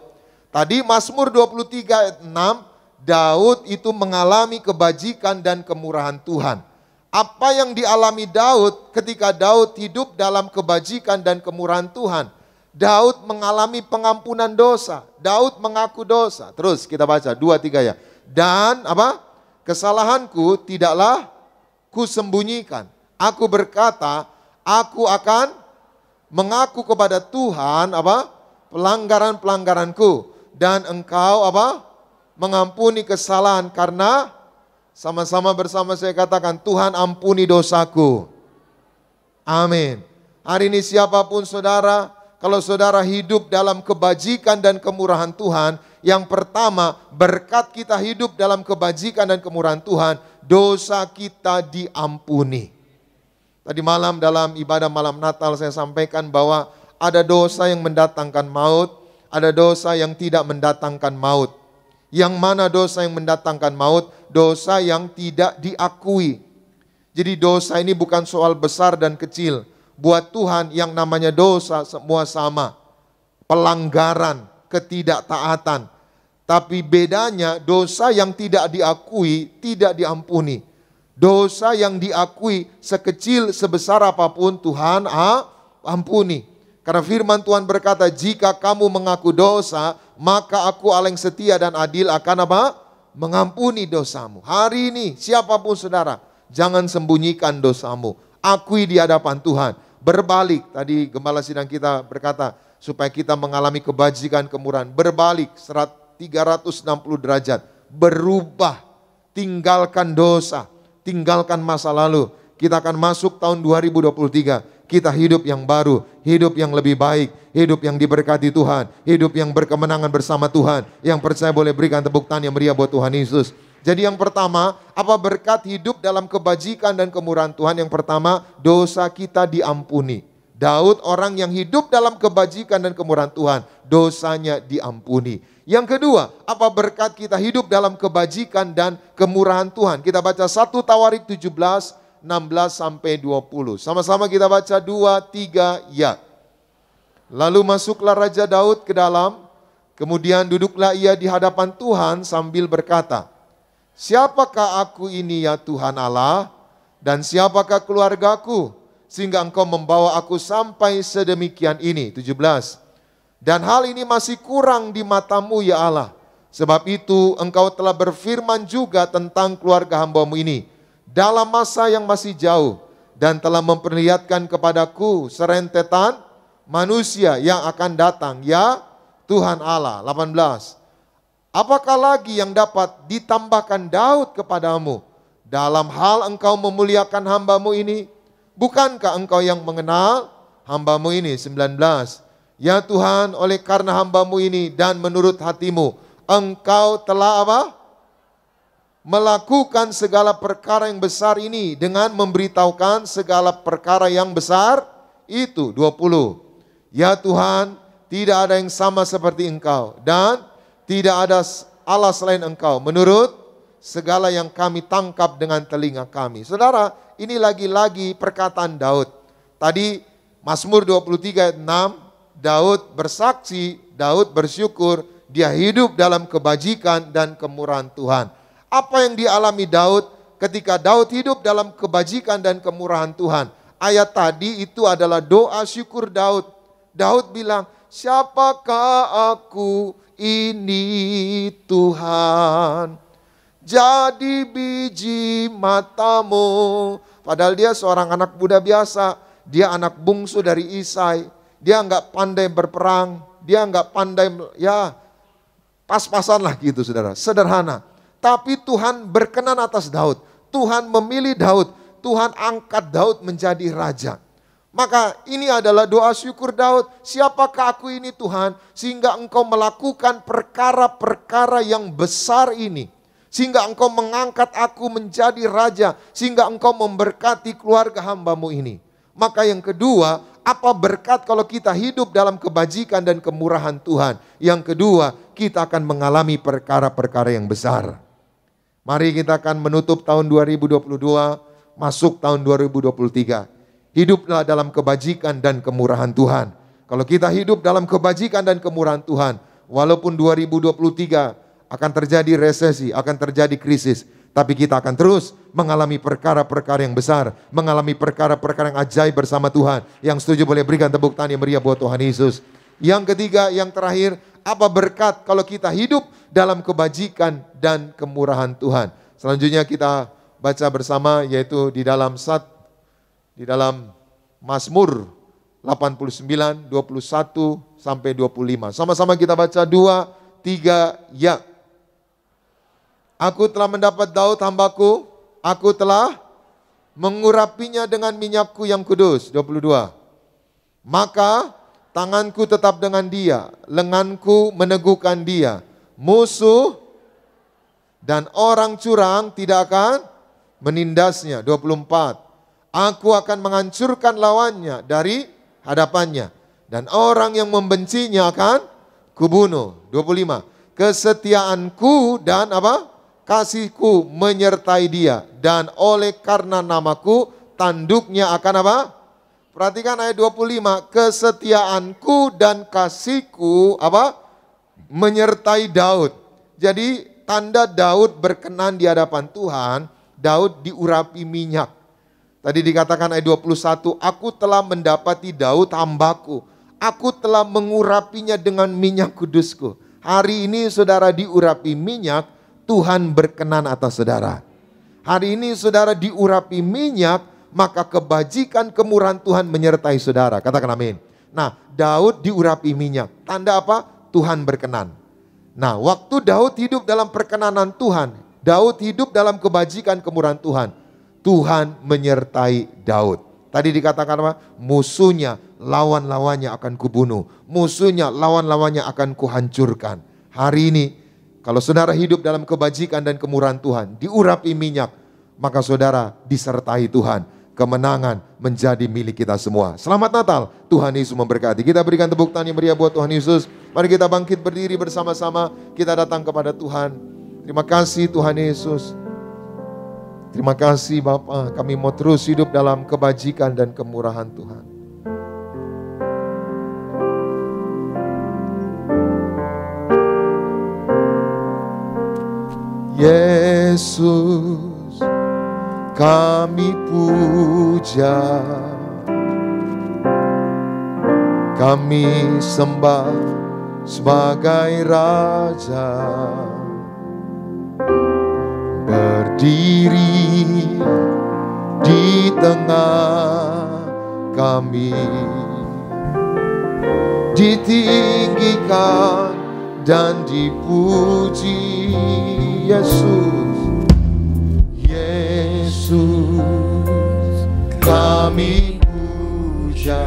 Tadi Mazmur 23 ayat 6, Daud itu mengalami kebajikan dan kemurahan Tuhan. Apa yang dialami Daud ketika Daud hidup dalam kebajikan dan kemurahan Tuhan? Daud mengalami pengampunan dosa. Daud mengaku dosa. Terus kita baca 2-3 ya. Dan apa? Kesalahanku tidaklah kusembunyikan. Aku berkata, aku akan mengaku kepada Tuhan apa? Pelanggaran-pelanggaranku, dan engkau apa? Mengampuni kesalahan. Karena sama-sama bersama saya katakan, Tuhan ampuni dosaku. Amin. Hari ini siapapun saudara, kalau saudara hidup dalam kebajikan dan kemurahan Tuhan, yang pertama, berkat kita hidup dalam kebajikan dan kemurahan Tuhan, dosa kita diampuni. Tadi malam dalam ibadah malam Natal saya sampaikan bahwa ada dosa yang mendatangkan maut, ada dosa yang tidak mendatangkan maut. Yang mana dosa yang mendatangkan maut? Dosa yang tidak diakui. Jadi dosa ini bukan soal besar dan kecil. Buat Tuhan yang namanya dosa semua sama. Pelanggaran, ketidaktaatan. Tapi bedanya dosa yang tidak diakui tidak diampuni. Dosa yang diakui sekecil sebesar apapun Tuhan ampuni. Karena firman Tuhan berkata, jika kamu mengaku dosa, maka aku Allah yang setia dan adil akan apa? Mengampuni dosamu. Hari ini siapapun saudara, jangan sembunyikan dosamu. Akui di hadapan Tuhan. Berbalik, tadi gembala sidang kita berkata, supaya kita mengalami kebajikan kemurahan. Berbalik 360 derajat, berubah, tinggalkan dosa, tinggalkan masa lalu. Kita akan masuk tahun 2023, kita hidup yang baru, hidup yang lebih baik, hidup yang diberkati Tuhan, hidup yang berkemenangan bersama Tuhan. Yang percaya boleh berikan tepuk tangan yang meriah buat Tuhan Yesus. Jadi yang pertama, apa berkat hidup dalam kebajikan dan kemurahan Tuhan? Yang pertama, dosa kita diampuni. Daud orang yang hidup dalam kebajikan dan kemurahan Tuhan, dosanya diampuni. Yang kedua, apa berkat kita hidup dalam kebajikan dan kemurahan Tuhan? Kita baca 1 Tawarik 17, 16 sampai 20. Sama-sama kita baca 2, 3, ya. Lalu masuklah Raja Daud ke dalam, kemudian duduklah ia di hadapan Tuhan sambil berkata, siapakah aku ini ya Tuhan Allah, dan siapakah keluargaku, sehingga engkau membawa aku sampai sedemikian ini. 17. Dan hal ini masih kurang di matamu ya Allah. Sebab itu engkau telah berfirman juga tentang keluarga hambamu ini dalam masa yang masih jauh, dan telah memperlihatkan kepadaku serentetan manusia yang akan datang ya Tuhan Allah. 18. Apakah lagi yang dapat ditambahkan Daud kepadamu dalam hal engkau memuliakan hambamu ini? Bukankah engkau yang mengenal hambamu ini? 19. Ya Tuhan, oleh karena hambamu ini dan menurut hatimu, engkau telah apa? Melakukan segala perkara yang besar ini dengan memberitahukan segala perkara yang besar itu. 20. Ya Tuhan, tidak ada yang sama seperti engkau dan tidak ada Allah selain engkau menurut segala yang kami tangkap dengan telinga kami. Saudara, ini lagi-lagi perkataan Daud. Tadi Mazmur 23 ayat 6, Daud bersaksi, Daud bersyukur, dia hidup dalam kebajikan dan kemurahan Tuhan. Apa yang dialami Daud ketika Daud hidup dalam kebajikan dan kemurahan Tuhan? Ayat tadi itu adalah doa syukur Daud. Daud bilang, siapakah aku ini Tuhan? jadi biji matamu. Padahal dia seorang anak muda biasa. Dia anak bungsu dari Isai. Dia nggak pandai berperang. Dia nggak pandai, ya pas-pasan lah gitu saudara. Sederhana. Tapi Tuhan berkenan atas Daud. Tuhan memilih Daud. Tuhan angkat Daud menjadi raja. Maka ini adalah doa syukur Daud. Siapakah aku ini Tuhan? Sehingga engkau melakukan perkara-perkara yang besar ini. Sehingga engkau mengangkat aku menjadi raja. Sehingga engkau memberkati keluarga hamba-Mu ini. Maka yang kedua, apa berkat kalau kita hidup dalam kebajikan dan kemurahan Tuhan? Yang kedua, kita akan mengalami perkara-perkara yang besar. Mari kita akan menutup tahun 2022, masuk tahun 2023. Hiduplah dalam kebajikan dan kemurahan Tuhan. Kalau kita hidup dalam kebajikan dan kemurahan Tuhan, walaupun 2023 akan terjadi resesi, akan terjadi krisis, tapi kita akan terus mengalami perkara-perkara yang besar, mengalami perkara-perkara yang ajaib bersama Tuhan. Yang setuju boleh berikan tepuk tangan yang meriah buat Tuhan Yesus. Yang ketiga, yang terakhir, apa berkat kalau kita hidup dalam kebajikan dan kemurahan Tuhan. Selanjutnya kita baca bersama, yaitu di dalam Mazmur 89, 21 sampai 25. Sama-sama kita baca 2, 3, ya. Aku telah mendapat Daud hambaku, aku telah mengurapinya dengan minyakku yang kudus. 22. Maka tanganku tetap dengan dia, lenganku meneguhkan dia. Musuh dan orang curang tidak akan menindasnya. 24. Aku akan menghancurkan lawannya dari hadapannya. Dan orang yang membencinya akan kubunuh. 25. Kesetiaanku dan apa? Kasihku menyertai dia. Dan oleh karena namaku tanduknya akan apa? Perhatikan ayat 25. Kesetiaanku dan kasihku apa? Menyertai Daud. Jadi tanda Daud berkenan di hadapan Tuhan, Daud diurapi minyak. Tadi dikatakan ayat 21, aku telah mendapati Daud hambaku. Aku telah mengurapinya dengan minyak kudusku. Hari ini saudara diurapi minyak, Tuhan berkenan atas saudara. Hari ini saudara diurapi minyak, maka kebajikan kemurahan Tuhan menyertai saudara. Katakan amin. Nah, Daud diurapi minyak. Tanda apa? Tuhan berkenan. Nah, waktu Daud hidup dalam perkenanan Tuhan, Daud hidup dalam kebajikan kemurahan Tuhan, Tuhan menyertai Daud. Tadi dikatakan apa? Musuhnya, lawan-lawannya akan kubunuh. Musuhnya, lawan-lawannya akan kuhancurkan. Hari ini, kalau saudara hidup dalam kebajikan dan kemurahan Tuhan, diurapi minyak, maka saudara disertai Tuhan. Kemenangan menjadi milik kita semua. Selamat Natal, Tuhan Yesus memberkati. Kita berikan tepuk tangan yang meriah buat Tuhan Yesus. Mari kita bangkit berdiri bersama-sama. Kita datang kepada Tuhan. Terima kasih Tuhan Yesus. Terima kasih Bapa, kami mau terus hidup dalam kebajikan dan kemurahan Tuhan. Yesus, kami puja, kami sembah sebagai Raja. Berdiri di tengah kami, ditinggikan dan dipuji. Yesus, Yesus, kami puja,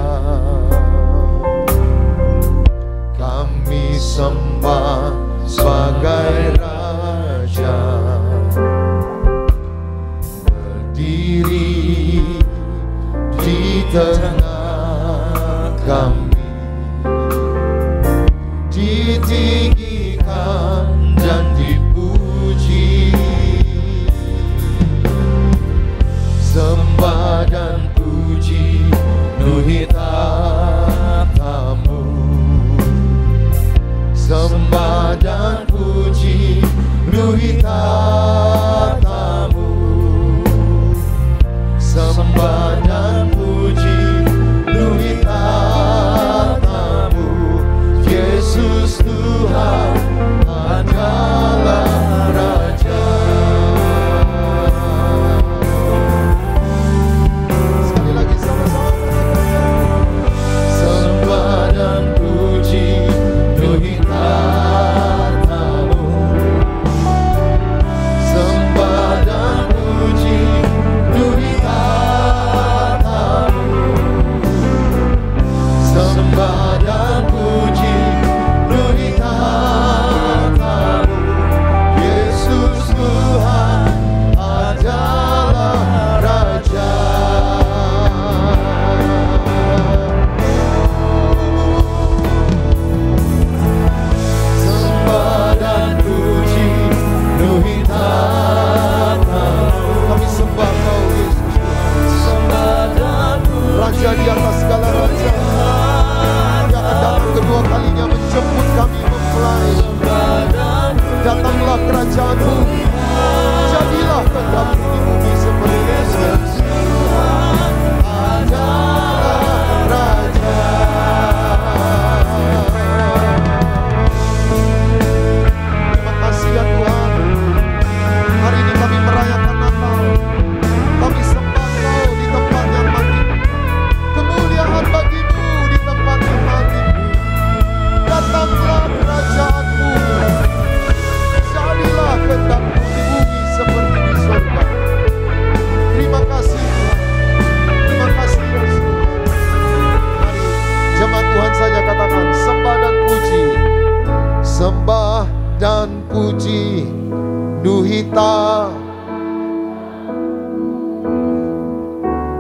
kami sembah sebagai Raja. Berdiri di tengah kami, ditinggikan dan dipuji, sembah dan puji penuhi tatamu, sembah dan puji penuhi tatamu, sembah dan puji penuhi tatamu, Yesus Tuhan. dan puji Nuhita,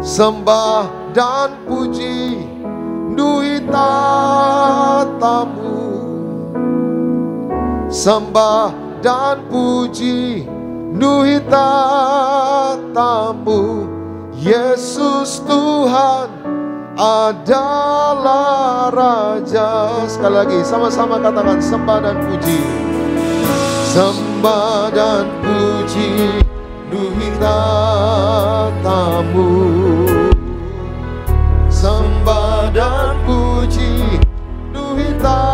sembah dan puji Nuhita tamu, sembah dan puji Nuhita tamu. Yesus Tuhan adalah Raja. Sekali lagi sama-sama katakan sembah dan puji. Sembah dan puji Nuhita tamu, sembah dan puji Nuhita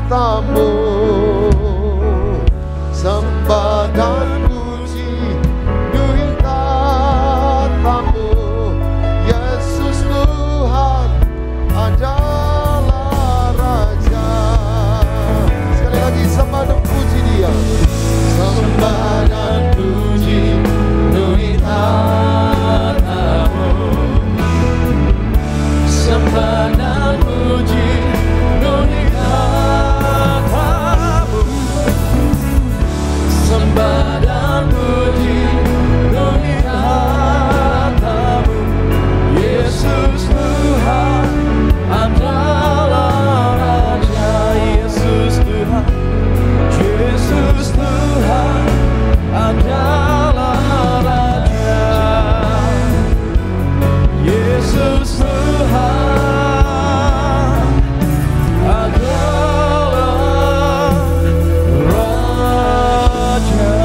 tamu, sembah dan puji Nuhita tamu. Yesus Tuhan adalah Raja. Sekali lagi sembah dan puji Dia. Sembah dan puji Nuhita tamu, sembah dan puji Nuhita tamu, sembah dan puji Nuhita tamu. Yesus Tuhan adalah Raja. Yesus Tuhan, Yesus Tuhan adalah Raja. Yesus Tuhan adalah Raja.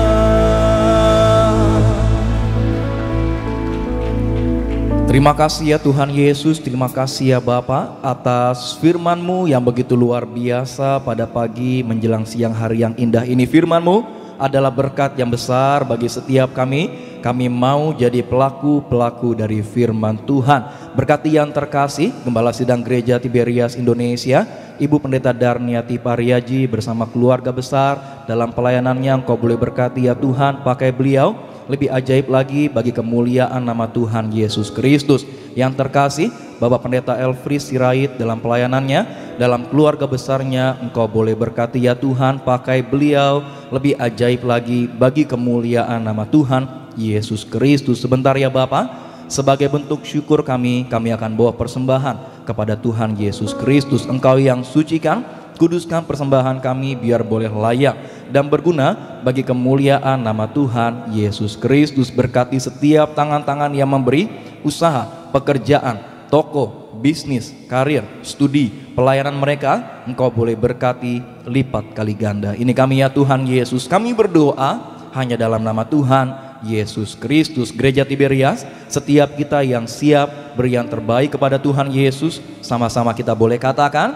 Terima kasih ya Tuhan Yesus, terima kasih ya Bapa atas firman-Mu yang begitu luar biasa pada pagi menjelang siang hari yang indah ini. Firman-Mu adalah berkat yang besar bagi setiap kami. Kami mau jadi pelaku-pelaku dari firman Tuhan. Berkati yang terkasih Gembala Sidang Gereja Tiberias Indonesia, Ibu Pendeta Darniati Pariaji bersama keluarga besar dalam pelayanannya. Engkau boleh berkati ya Tuhan, pakai beliau lebih ajaib lagi bagi kemuliaan nama Tuhan Yesus Kristus. Yang terkasih Bapak Pendeta Elfris Sirait dalam pelayanannya, dalam keluarga besarnya, Engkau boleh berkati ya Tuhan, pakai beliau lebih ajaib lagi bagi kemuliaan nama Tuhan Yesus Kristus. Sebentar ya Bapak, sebagai bentuk syukur kami akan bawa persembahan kepada Tuhan Yesus Kristus. Engkau yang sucikan, kuduskan persembahan kami biar boleh layak dan berguna bagi kemuliaan nama Tuhan Yesus Kristus. Berkati setiap tangan-tangan yang memberi, usaha, pekerjaan, toko, bisnis, karir, studi, pelayanan mereka, Engkau boleh berkati lipat kali ganda. Ini kami ya Tuhan Yesus, kami berdoa hanya dalam nama Tuhan Yesus Kristus. Gereja Tiberias, setiap kita yang siap beri yang terbaik kepada Tuhan Yesus, sama-sama kita boleh katakan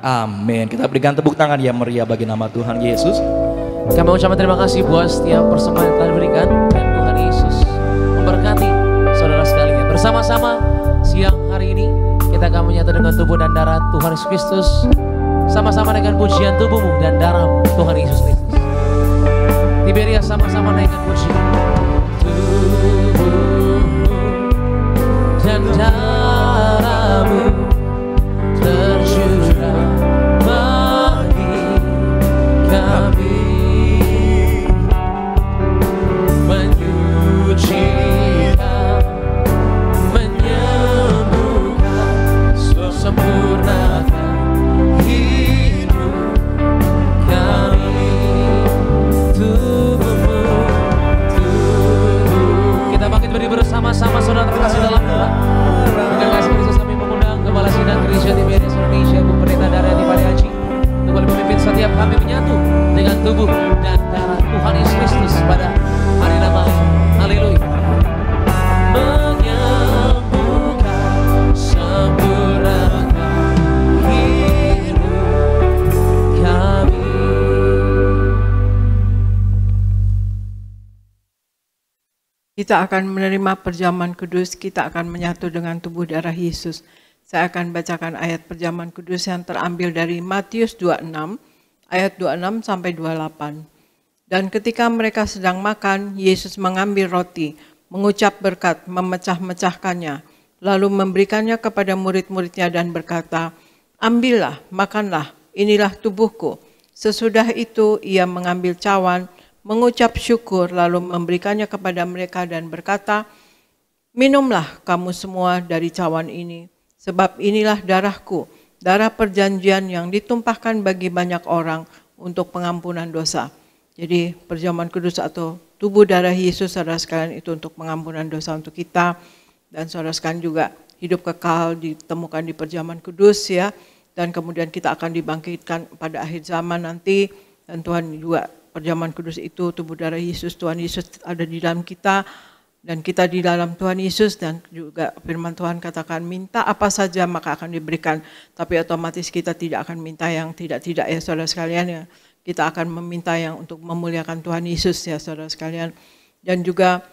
amin. Kita berikan tepuk tangan yang meriah bagi nama Tuhan Yesus. Kami ucapkan terima kasih buat setiap persembahan yang telah diberikan, dan Tuhan Yesus memberkati saudara sekalian. Bersama-sama siang hari ini kita akan menyatu dengan tubuh dan darah Tuhan Yesus Kristus, sama-sama dengan pujian tubuhmu dan darah Tuhan Yesus Kristus. Tiberias sama-sama naikkan pujian tubuhmu dan darahmu tercurah bagi kami, menyucikan, menyembuhkan, sempurnakan hidup kami. Tubuhmu, tubuh. Kita bangkit berdiri bersama-sama saudara terkasih dalam Tuhan. Dengan kasih Kristus kami mengundang Gembala Sidang Gereja Tiberias Indonesia, Ibu Pendeta Darniati Pariaji, untuk boleh memimpin setiap kami menyatu dengan tubuh dan darah Tuhan Yesus Kristus pada hari Natal. Haleluya. Menyembuhkan, sempurnakan hidup kami. Kita akan menerima perjamuan kudus, kita akan menyatu dengan tubuh darah Yesus. Saya akan bacakan ayat perjamuan kudus yang terambil dari Matius 26, ayat 26 sampai 28. Dan ketika mereka sedang makan, Yesus mengambil roti, mengucap berkat, memecah-mecahkannya, lalu memberikannya kepada murid-muridnya dan berkata, "Ambillah, makanlah, inilah tubuhku." Sesudah itu ia mengambil cawan, mengucap syukur, lalu memberikannya kepada mereka dan berkata, "Minumlah kamu semua dari cawan ini, sebab inilah darahku, darah perjanjian yang ditumpahkan bagi banyak orang untuk pengampunan dosa." Jadi perjamuan kudus atau tubuh darah Yesus, saudara sekalian, itu untuk pengampunan dosa untuk kita. Dan saudara sekalian juga hidup kekal ditemukan di perjamuan kudus ya. Dan kemudian kita akan dibangkitkan pada akhir zaman nanti. Dan Tuhan juga perjamuan kudus itu tubuh darah Yesus, Tuhan Yesus ada di dalam kita. Dan kita di dalam Tuhan Yesus, dan juga firman Tuhan katakan minta apa saja maka akan diberikan. Tapi otomatis kita tidak akan minta yang tidak-tidak ya saudara sekalian ya. Kita akan meminta yang untuk memuliakan Tuhan Yesus ya saudara sekalian. Dan juga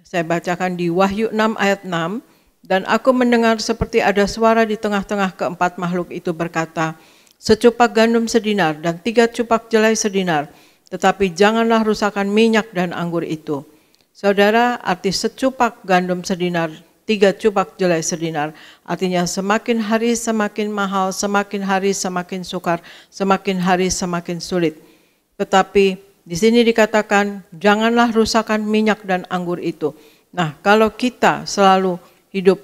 saya bacakan di Wahyu 6 ayat 6. Dan aku mendengar seperti ada suara di tengah-tengah keempat makhluk itu berkata, "Secupak gandum sedinar dan 3 cupak jelai sedinar, tetapi janganlah rusakkan minyak dan anggur itu." Saudara, arti secupak gandum sedinar, 3 cupak jelai sedinar, artinya semakin hari semakin mahal, semakin hari semakin sukar, semakin hari semakin sulit. Tetapi di sini dikatakan, janganlah rusakkan minyak dan anggur itu. Nah, kalau kita selalu hidup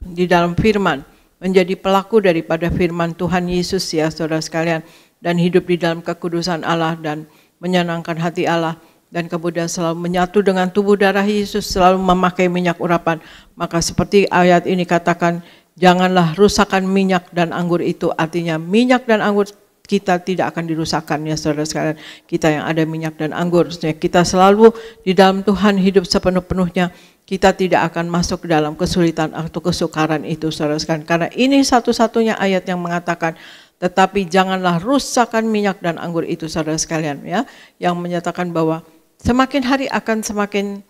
di dalam firman, menjadi pelaku daripada firman Tuhan Yesus ya saudara sekalian, dan hidup di dalam kekudusan Allah dan menyenangkan hati Allah, dan kemudian selalu menyatu dengan tubuh darah Yesus, selalu memakai minyak urapan, maka seperti ayat ini katakan, janganlah rusakkan minyak dan anggur itu, artinya minyak dan anggur kita tidak akan dirusakkan ya saudara sekalian. Kita yang ada minyak dan anggur, kita selalu di dalam Tuhan hidup sepenuh-penuhnya, kita tidak akan masuk ke dalam kesulitan atau kesukaran itu saudara sekalian. Karena ini satu-satunya ayat yang mengatakan, tetapi janganlah rusakkan minyak dan anggur itu saudara sekalian ya, yang menyatakan bahwa semakin hari akan semakin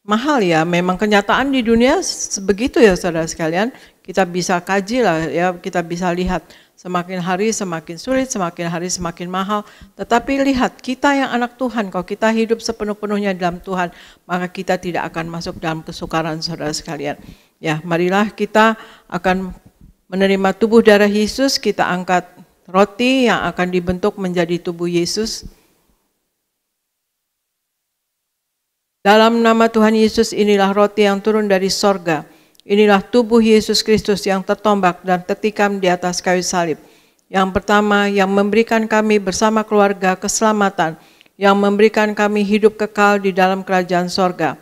mahal ya. Memang kenyataan di dunia begitu ya saudara sekalian. Kita bisa kaji lah ya, kita bisa lihat semakin hari semakin sulit, semakin hari semakin mahal. Tetapi lihat, kita yang anak Tuhan, kalau kita hidup sepenuh-penuhnya dalam Tuhan, maka kita tidak akan masuk dalam kesukaran saudara sekalian. Ya, marilah kita akan menerima tubuh darah Yesus, kita angkat roti yang akan dibentuk menjadi tubuh Yesus. Dalam nama Tuhan Yesus, inilah roti yang turun dari sorga. Inilah tubuh Yesus Kristus yang tertombak dan tertikam di atas kayu salib. Yang pertama, yang memberikan kami bersama keluarga keselamatan, yang memberikan kami hidup kekal di dalam kerajaan sorga.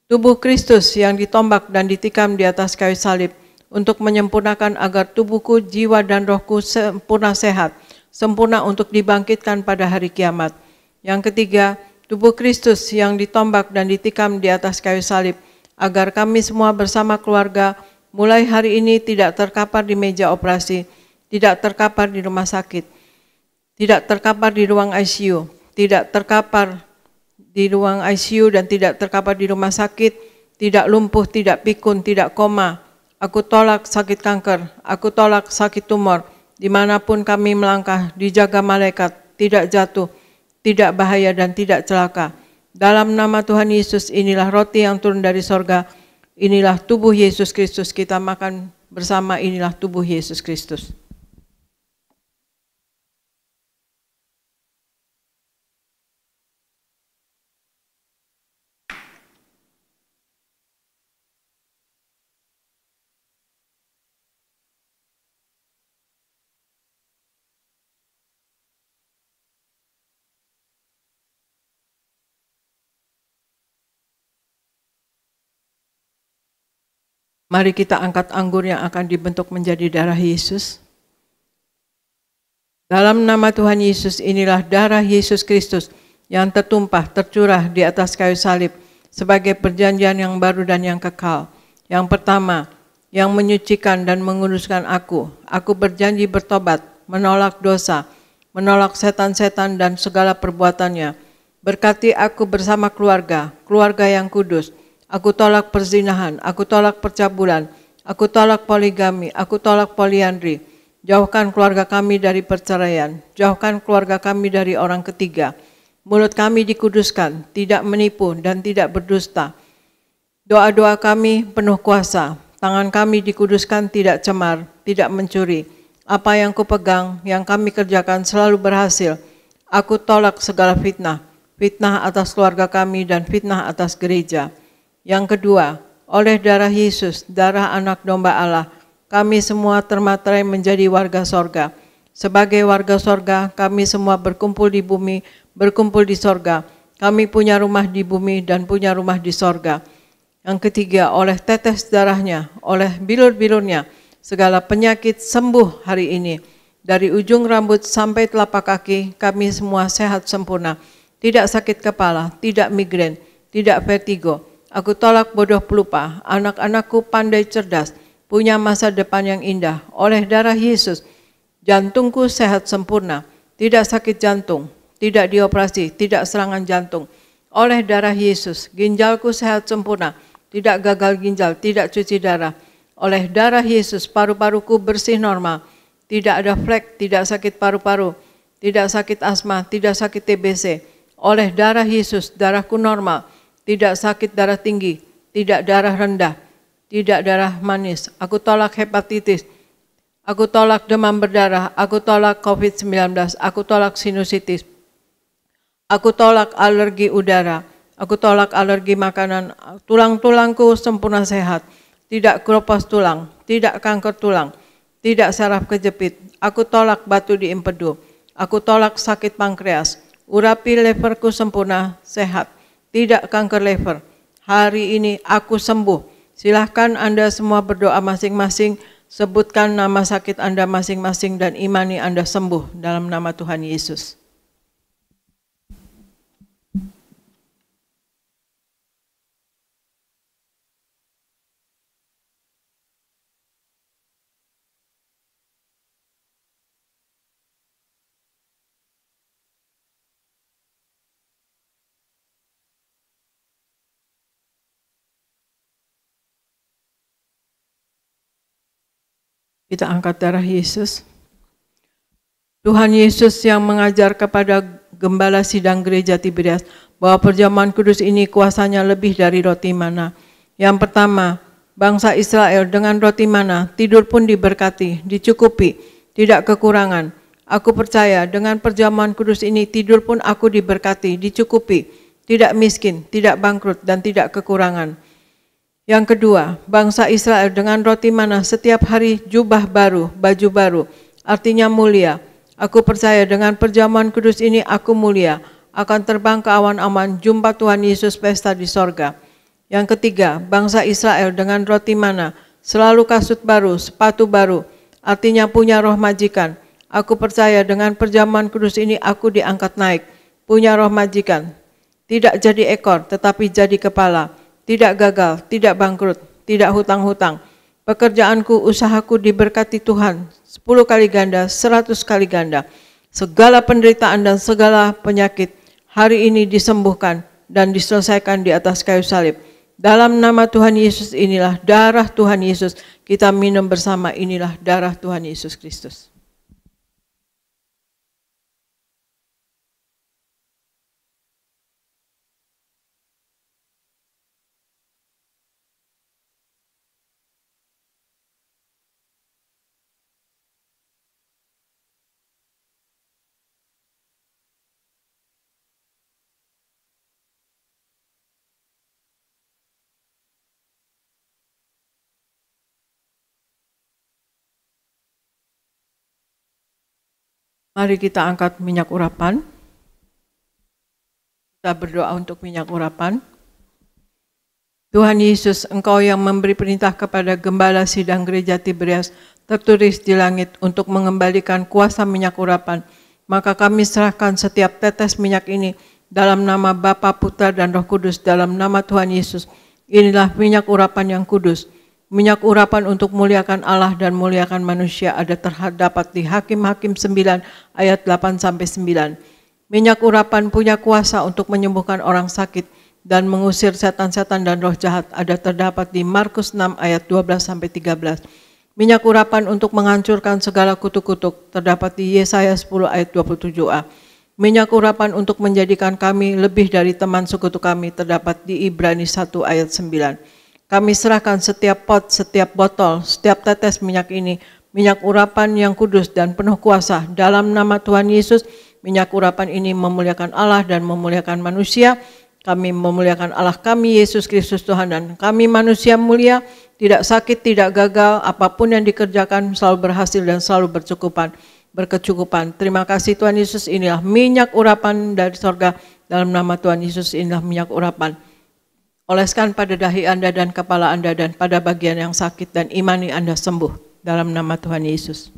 Tubuh Kristus yang ditombak dan ditikam di atas kayu salib untuk menyempurnakan agar tubuhku, jiwa dan rohku sempurna sehat, sempurna untuk dibangkitkan pada hari kiamat. Yang ketiga, tubuh Kristus yang ditombak dan ditikam di atas kayu salib, agar kami semua bersama keluarga mulai hari ini tidak terkapar di meja operasi, tidak terkapar di rumah sakit, tidak terkapar di ruang ICU, tidak terkapar di ruang ICU dan tidak terkapar di rumah sakit, tidak lumpuh, tidak pikun, tidak koma. Aku tolak sakit kanker, aku tolak sakit tumor, dimanapun kami melangkah, dijaga malaikat, tidak jatuh, tidak bahaya dan tidak celaka. Dalam nama Tuhan Yesus, inilah roti yang turun dari sorga, inilah tubuh Yesus Kristus, kita makan bersama, inilah tubuh Yesus Kristus. Mari kita angkat anggur yang akan dibentuk menjadi darah Yesus. Dalam nama Tuhan Yesus, inilah darah Yesus Kristus yang tertumpah, tercurah di atas kayu salib sebagai perjanjian yang baru dan yang kekal. Yang pertama, yang menyucikan dan menguduskan aku. Aku berjanji bertobat, menolak dosa, menolak setan-setan dan segala perbuatannya. Berkati aku bersama keluarga, keluarga yang kudus. Aku tolak perzinahan, aku tolak percabulan, aku tolak poligami, aku tolak poliandri. Jauhkan keluarga kami dari perceraian, jauhkan keluarga kami dari orang ketiga. Mulut kami dikuduskan, tidak menipu dan tidak berdusta. Doa-doa kami penuh kuasa, tangan kami dikuduskan, tidak cemar, tidak mencuri, Apa yang kupegang, yang kami kerjakan selalu berhasil. Aku tolak segala fitnah, fitnah atas keluarga kami dan fitnah atas gereja. Yang kedua, oleh darah Yesus, darah anak domba Allah, kami semua termaterai menjadi warga sorga. Sebagai warga sorga, kami semua berkumpul di bumi, berkumpul di sorga. Kami punya rumah di bumi dan punya rumah di sorga. Yang ketiga, oleh tetes darahnya, oleh bilur-bilurnya, segala penyakit sembuh hari ini. Dari ujung rambut sampai telapak kaki, kami semua sehat sempurna. Tidak sakit kepala, tidak migrain, tidak vertigo. Aku tolak bodoh pelupa, anak-anakku pandai cerdas, punya masa depan yang indah. Oleh darah Yesus, jantungku sehat sempurna, tidak sakit jantung, tidak dioperasi, tidak serangan jantung. Oleh darah Yesus, ginjalku sehat sempurna, tidak gagal ginjal, tidak cuci darah. Oleh darah Yesus, paru-paruku bersih normal, tidak ada flek, tidak sakit paru-paru, tidak sakit asma, tidak sakit TBC. Oleh darah Yesus, darahku normal, tidak sakit darah tinggi, tidak darah rendah, tidak darah manis. Aku tolak hepatitis, aku tolak demam berdarah, aku tolak COVID-19, aku tolak sinusitis, aku tolak alergi udara, aku tolak alergi makanan. Tulang-tulangku sempurna sehat, tidak keropos tulang, tidak kanker tulang, tidak saraf kejepit. Aku tolak batu di empedu, aku tolak sakit pankreas, urapi leverku sempurna sehat, tidak kanker lever. Hari ini aku sembuh. Silahkan Anda semua berdoa masing-masing, sebutkan nama sakit Anda masing-masing dan imani Anda sembuh dalam nama Tuhan Yesus. Kita angkat darah Yesus. Tuhan Yesus yang mengajar kepada gembala sidang gereja Tiberias bahwa perjamuan kudus ini kuasanya lebih dari roti mana. Yang pertama, bangsa Israel dengan roti mana tidur pun diberkati, dicukupi, tidak kekurangan. Aku percaya dengan perjamuan kudus ini tidur pun aku diberkati, dicukupi, tidak miskin, tidak bangkrut dan tidak kekurangan. Yang kedua, bangsa Israel dengan roti mana setiap hari jubah baru, baju baru, artinya mulia. Aku percaya dengan perjamuan kudus ini aku mulia, akan terbang ke awan-awan, jumpa Tuhan Yesus pesta di sorga. Yang ketiga, bangsa Israel dengan roti mana selalu kasut baru, sepatu baru, artinya punya roh majikan. Aku percaya dengan perjamuan kudus ini aku diangkat naik, punya roh majikan. Tidak jadi ekor, tetapi jadi kepala. Tidak gagal, tidak bangkrut, tidak hutang-hutang. Pekerjaanku, usahaku diberkati Tuhan 10 kali ganda, 100 kali ganda. Segala penderitaan dan segala penyakit hari ini disembuhkan dan diselesaikan di atas kayu salib. Dalam nama Tuhan Yesus inilah darah Tuhan Yesus. Kita minum bersama, inilah darah Tuhan Yesus Kristus. Mari kita angkat minyak urapan. Kita berdoa untuk minyak urapan. Tuhan Yesus, Engkau yang memberi perintah kepada gembala sidang gereja Tiberias, tertulis di langit untuk mengembalikan kuasa minyak urapan. Maka kami serahkan setiap tetes minyak ini dalam nama Bapa, Putra, dan Roh Kudus, dalam nama Tuhan Yesus. Inilah minyak urapan yang kudus. Minyak urapan untuk muliakan Allah dan muliakan manusia ada terdapat di Hakim-Hakim 9 ayat 8-9. Minyak urapan punya kuasa untuk menyembuhkan orang sakit dan mengusir setan-setan dan roh jahat ada terdapat di Markus 6 ayat 12-13. Minyak urapan untuk menghancurkan segala kutuk-kutuk terdapat di Yesaya 10 ayat 27a. Minyak urapan untuk menjadikan kami lebih dari teman sekutu kami terdapat di Ibrani 1 ayat 9. Kami serahkan setiap pot, setiap botol, setiap tetes minyak ini minyak urapan yang kudus dan penuh kuasa. Dalam nama Tuhan Yesus, minyak urapan ini memuliakan Allah dan memuliakan manusia. Kami memuliakan Allah kami, Yesus Kristus Tuhan, dan kami manusia mulia, tidak sakit, tidak gagal, apapun yang dikerjakan selalu berhasil dan selalu berkecukupan. Terima kasih Tuhan Yesus, inilah minyak urapan dari sorga. Dalam nama Tuhan Yesus, inilah minyak urapan. Oleskan pada dahi Anda dan kepala Anda dan pada bagian yang sakit, dan imani Anda sembuh. Dalam nama Tuhan Yesus.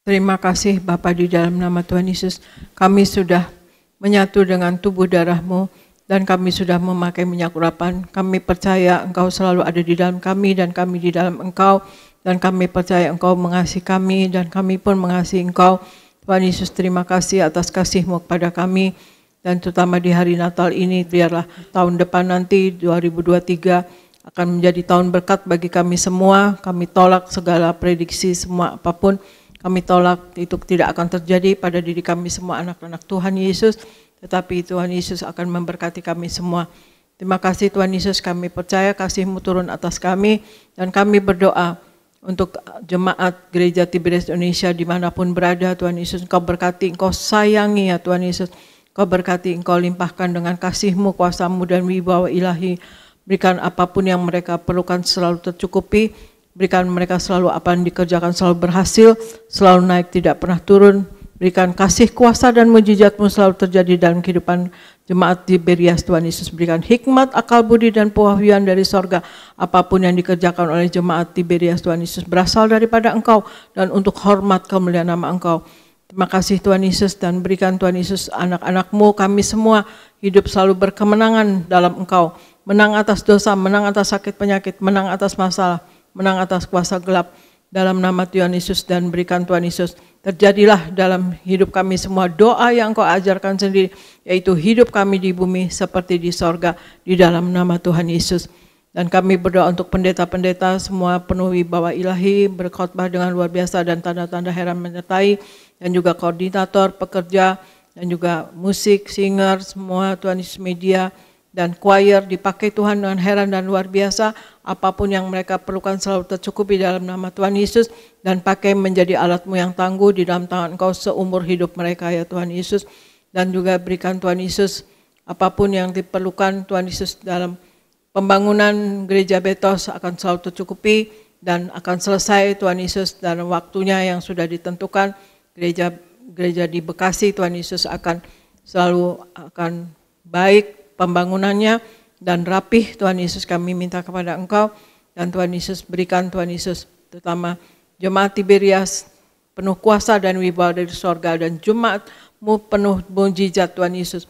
Terima kasih Bapa, di dalam nama Tuhan Yesus, kami sudah menyatu dengan tubuh darah-Mu dan kami sudah memakai minyak urapan. Kami percaya Engkau selalu ada di dalam kami dan kami di dalam Engkau, dan kami percaya Engkau mengasihi kami dan kami pun mengasihi Engkau. Tuhan Yesus, terima kasih atas kasih-Mu kepada kami, dan terutama di hari Natal ini, biarlah tahun depan nanti 2023 akan menjadi tahun berkat bagi kami semua. Kami tolak segala prediksi semua apapun. Kami tolak itu tidak akan terjadi pada diri kami semua anak-anak Tuhan Yesus, tetapi Tuhan Yesus akan memberkati kami semua. Terima kasih Tuhan Yesus, kami percaya kasih-Mu turun atas kami, dan kami berdoa untuk jemaat Gereja Tiberias Indonesia dimanapun berada. Tuhan Yesus, Engkau berkati, Engkau sayangi ya Tuhan Yesus, Engkau berkati, Engkau limpahkan dengan kasih-Mu, kuasa-Mu dan wibawa ilahi. Berikan apapun yang mereka perlukan selalu tercukupi. Berikan mereka selalu apa yang dikerjakan selalu berhasil, selalu naik tidak pernah turun. Berikan kasih, kuasa dan mujizat-Mu selalu terjadi dalam kehidupan jemaat Tiberias. Tuhan Yesus, berikan hikmat, akal budi dan pewahyuan dari sorga. Apapun yang dikerjakan oleh jemaat Tiberias, Tuhan Yesus, berasal daripada Engkau dan untuk hormat kemuliaan nama Engkau. Terima kasih Tuhan Yesus, dan berikan Tuhan Yesus anak-anak-Mu, kami semua hidup selalu berkemenangan dalam Engkau. Menang atas dosa, menang atas sakit penyakit, menang atas masalah, menang atas kuasa gelap, dalam nama Tuhan Yesus. Dan berikan Tuhan Yesus, terjadilah dalam hidup kami semua doa yang Kau ajarkan sendiri, yaitu hidup kami di bumi seperti di sorga, di dalam nama Tuhan Yesus. Dan kami berdoa untuk pendeta-pendeta semua penuh wibawa ilahi, berkhotbah dengan luar biasa dan tanda-tanda heran menyertai, dan juga koordinator, pekerja, dan juga musik, singer, semua Tuhan Yesus, media, dan choir dipakai Tuhan dengan heran dan luar biasa. Apapun yang mereka perlukan selalu tercukupi dalam nama Tuhan Yesus, dan pakai menjadi alat-Mu yang tangguh di dalam tangan Engkau seumur hidup mereka ya Tuhan Yesus. Dan juga berikan Tuhan Yesus apapun yang diperlukan Tuhan Yesus dalam pembangunan gereja Betos akan selalu tercukupi dan akan selesai Tuhan Yesus dalam waktunya yang sudah ditentukan. Gereja di Bekasi Tuhan Yesus akan selalu baik pembangunannya dan rapih. Tuhan Yesus, kami minta kepada Engkau, dan Tuhan Yesus berikan Tuhan Yesus terutama jemaat Tiberias penuh kuasa dan wibawa dari sorga, dan jemaat-Mu penuh mujizat Tuhan Yesus.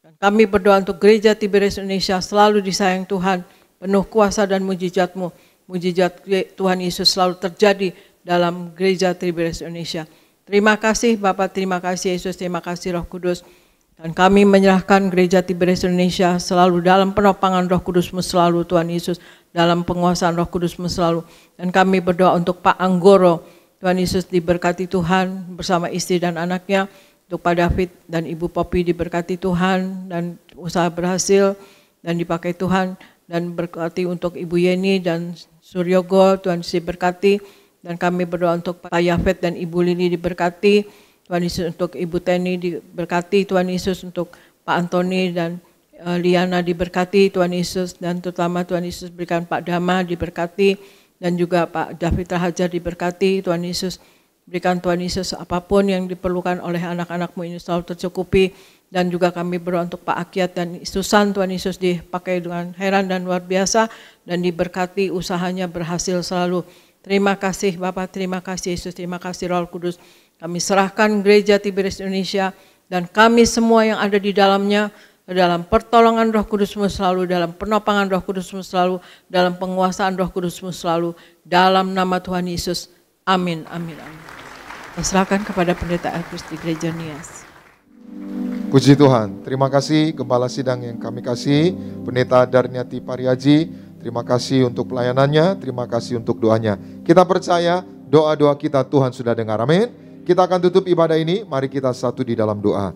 Dan kami berdoa untuk gereja Tiberias Indonesia selalu disayang Tuhan, penuh kuasa dan mujizat-Mu. Mujizat Tuhan Yesus selalu terjadi dalam gereja Tiberias Indonesia. Terima kasih Bapa, terima kasih Yesus, terima kasih Roh Kudus. Dan kami menyerahkan gereja Tiberias Indonesia selalu dalam penopangan Roh Kudus-Mu selalu Tuhan Yesus, dalam penguasaan Roh Kudus-Mu selalu. Dan kami berdoa untuk Pak Anggoro, Tuhan Yesus diberkati Tuhan bersama istri dan anaknya. Untuk Pak David dan Ibu Popi diberkati Tuhan dan usaha berhasil dan dipakai Tuhan. Dan berkati untuk Ibu Yeni dan Suryogo, Tuhan Yesus diberkati. Dan kami berdoa untuk Pak Yafet dan Ibu Lili diberkati. Tuhan Yesus, untuk Ibu Teni diberkati, Tuhan Yesus, untuk Pak Antoni dan Liana diberkati, Tuhan Yesus, dan terutama Tuhan Yesus berikan Pak Dama diberkati, dan juga Pak David Rahajar diberkati, Tuhan Yesus, berikan Tuhan Yesus apapun yang diperlukan oleh anak-anak-Mu ini selalu tercukupi. Dan juga kami berdoa untuk Pak Akyat dan Susan, Tuhan Yesus dipakai dengan heran dan luar biasa, dan diberkati usahanya berhasil selalu. Terima kasih Bapak, terima kasih Yesus, terima kasih Roh Kudus. Kami serahkan gereja Tiberias Indonesia dan kami semua yang ada di dalamnya dalam pertolongan Roh Kudus-Mu selalu, dalam penopangan Roh Kudus-Mu selalu, dalam penguasaan Roh Kudus-Mu selalu, dalam nama Tuhan Yesus. Amin, amin, amin. Serahkan kepada Pendeta Elbrus di Gereja Nias. Puji Tuhan, terima kasih Gembala Sidang yang kami kasih, Pendeta Darniati Pariaji, terima kasih untuk pelayanannya, terima kasih untuk doanya. Kita percaya doa-doa kita Tuhan sudah dengar, amin. Kita akan tutup ibadah ini, mari kita satu di dalam doa.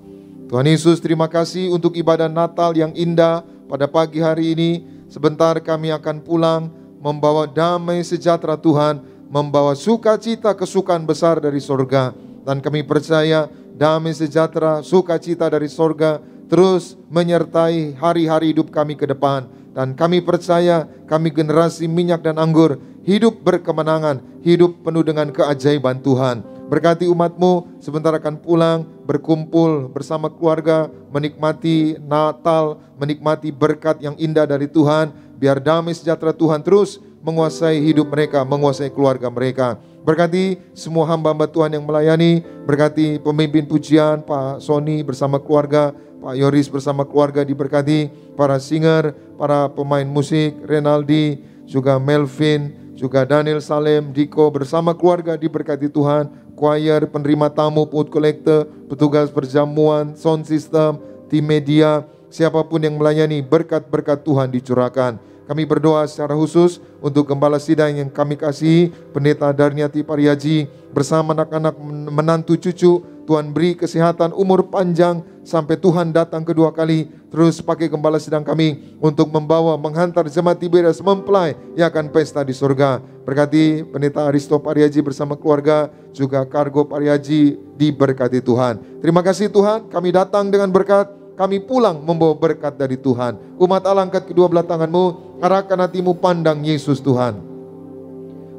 Tuhan Yesus, terima kasih untuk ibadah Natal yang indah pada pagi hari ini. Sebentar kami akan pulang, membawa damai sejahtera Tuhan, membawa sukacita kesukaan besar dari sorga. Dan kami percaya damai sejahtera, sukacita dari sorga terus menyertai hari-hari hidup kami ke depan. Dan kami percaya kami generasi minyak dan anggur hidup berkemenangan, hidup penuh dengan keajaiban Tuhan. Berkati umat-Mu, sebentar akan pulang, berkumpul bersama keluarga, menikmati Natal, menikmati berkat yang indah dari Tuhan. Biar damai sejahtera Tuhan terus menguasai hidup mereka, menguasai keluarga mereka. Berkati semua hamba-hamba Tuhan yang melayani, berkati pemimpin pujian, Pak Sony bersama keluarga, Pak Yoris bersama keluarga diberkati, para singer, para pemain musik, Renaldi, juga Melvin, juga Daniel Salem, Diko bersama keluarga diberkati Tuhan, choir, penerima tamu, pungut kolektor, petugas perjamuan, sound system, tim media, siapapun yang melayani, berkat-berkat Tuhan dicurahkan. Kami berdoa secara khusus untuk Gembala Sidang yang kami kasih, Pendeta Darniati Pariaji, bersama anak-anak menantu cucu. Tuhan beri kesehatan, umur panjang, sampai Tuhan datang kedua kali. Terus pakai Gembala Sidang kami untuk membawa, menghantar jemaat Tiberias mempelai yang akan pesta di surga. Berkati Pendeta Aristo Pariaji bersama keluarga, juga Kargo Pariaji, diberkati Tuhan. Terima kasih Tuhan, kami datang dengan berkat. Kami pulang membawa berkat dari Tuhan. Umat Allah, angkat kedua belah tanganmu, arahkan hatimu pandang Yesus Tuhan.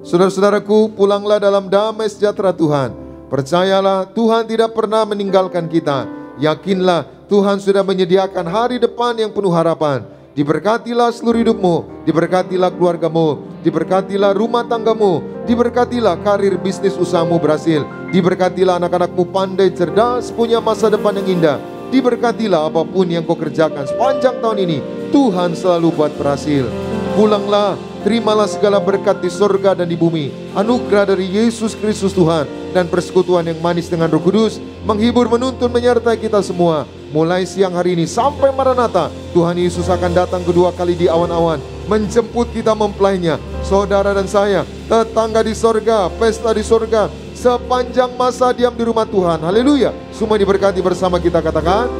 Saudara-saudaraku, pulanglah dalam damai sejahtera Tuhan. Percayalah, Tuhan tidak pernah meninggalkan kita. Yakinlah, Tuhan sudah menyediakan hari depan yang penuh harapan. Diberkatilah seluruh hidupmu, diberkatilah keluargamu, diberkatilah rumah tanggamu, diberkatilah karir bisnis usahamu berhasil, diberkatilah anak-anakmu pandai, cerdas, punya masa depan yang indah. Diberkatilah apapun yang kau kerjakan sepanjang tahun ini, Tuhan selalu buat berhasil. Pulanglah, terimalah segala berkat di surga dan di bumi. Anugerah dari Yesus Kristus Tuhan dan persekutuan yang manis dengan Roh Kudus menghibur, menuntun, menyertai kita semua. Mulai siang hari ini sampai Maranatha, Tuhan Yesus akan datang kedua kali di awan-awan, menjemput kita mempelainya. Saudara dan saya, tetangga di surga, pesta di surga, sepanjang masa diam di rumah Tuhan. Haleluya. Semua diberkati bersama kita, katakan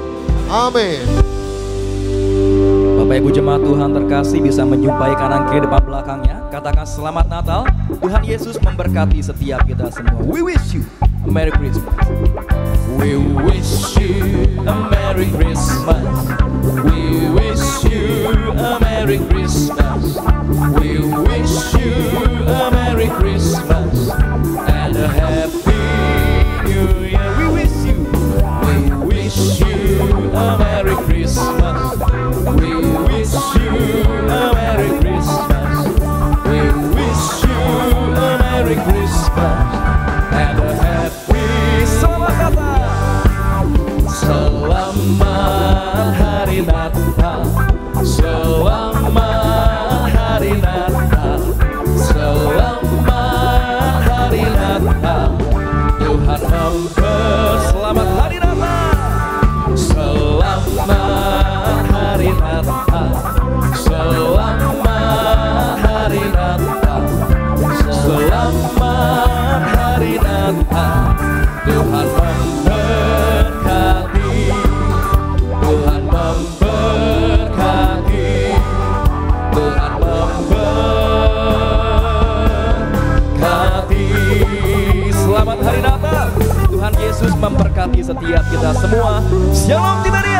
amin. Bapak Ibu jemaat Tuhan terkasih, bisa menjumpai kanan kiri depan belakangnya. Katakan selamat Natal. Tuhan Yesus memberkati setiap kita semua. We wish you a Merry Christmas. We wish you a Merry Christmas. We wish you a Merry Christmas. We wish you a Merry Christmas and a Happy New Year. We wish you a Merry Christmas. We wish you a Merry Christmas. We wish you a Merry Christmas and a Happy. Selamat Natal. Selamat Hari Natal. Selamat Hari Natal. Selamat Hari Natal. Tuhan selamat Hari Natal. Selamat Hari Natal. Selamat Hari Natal. Selamat Hari Natal. Tuhan memberkati. Tuhan memberkati. Tuhan memberkati. Selamat Hari Natal. Tuhan Yesus memberkati setiap kita semua. Shalom Tiberias.